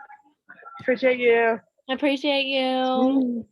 Appreciate you. I appreciate you.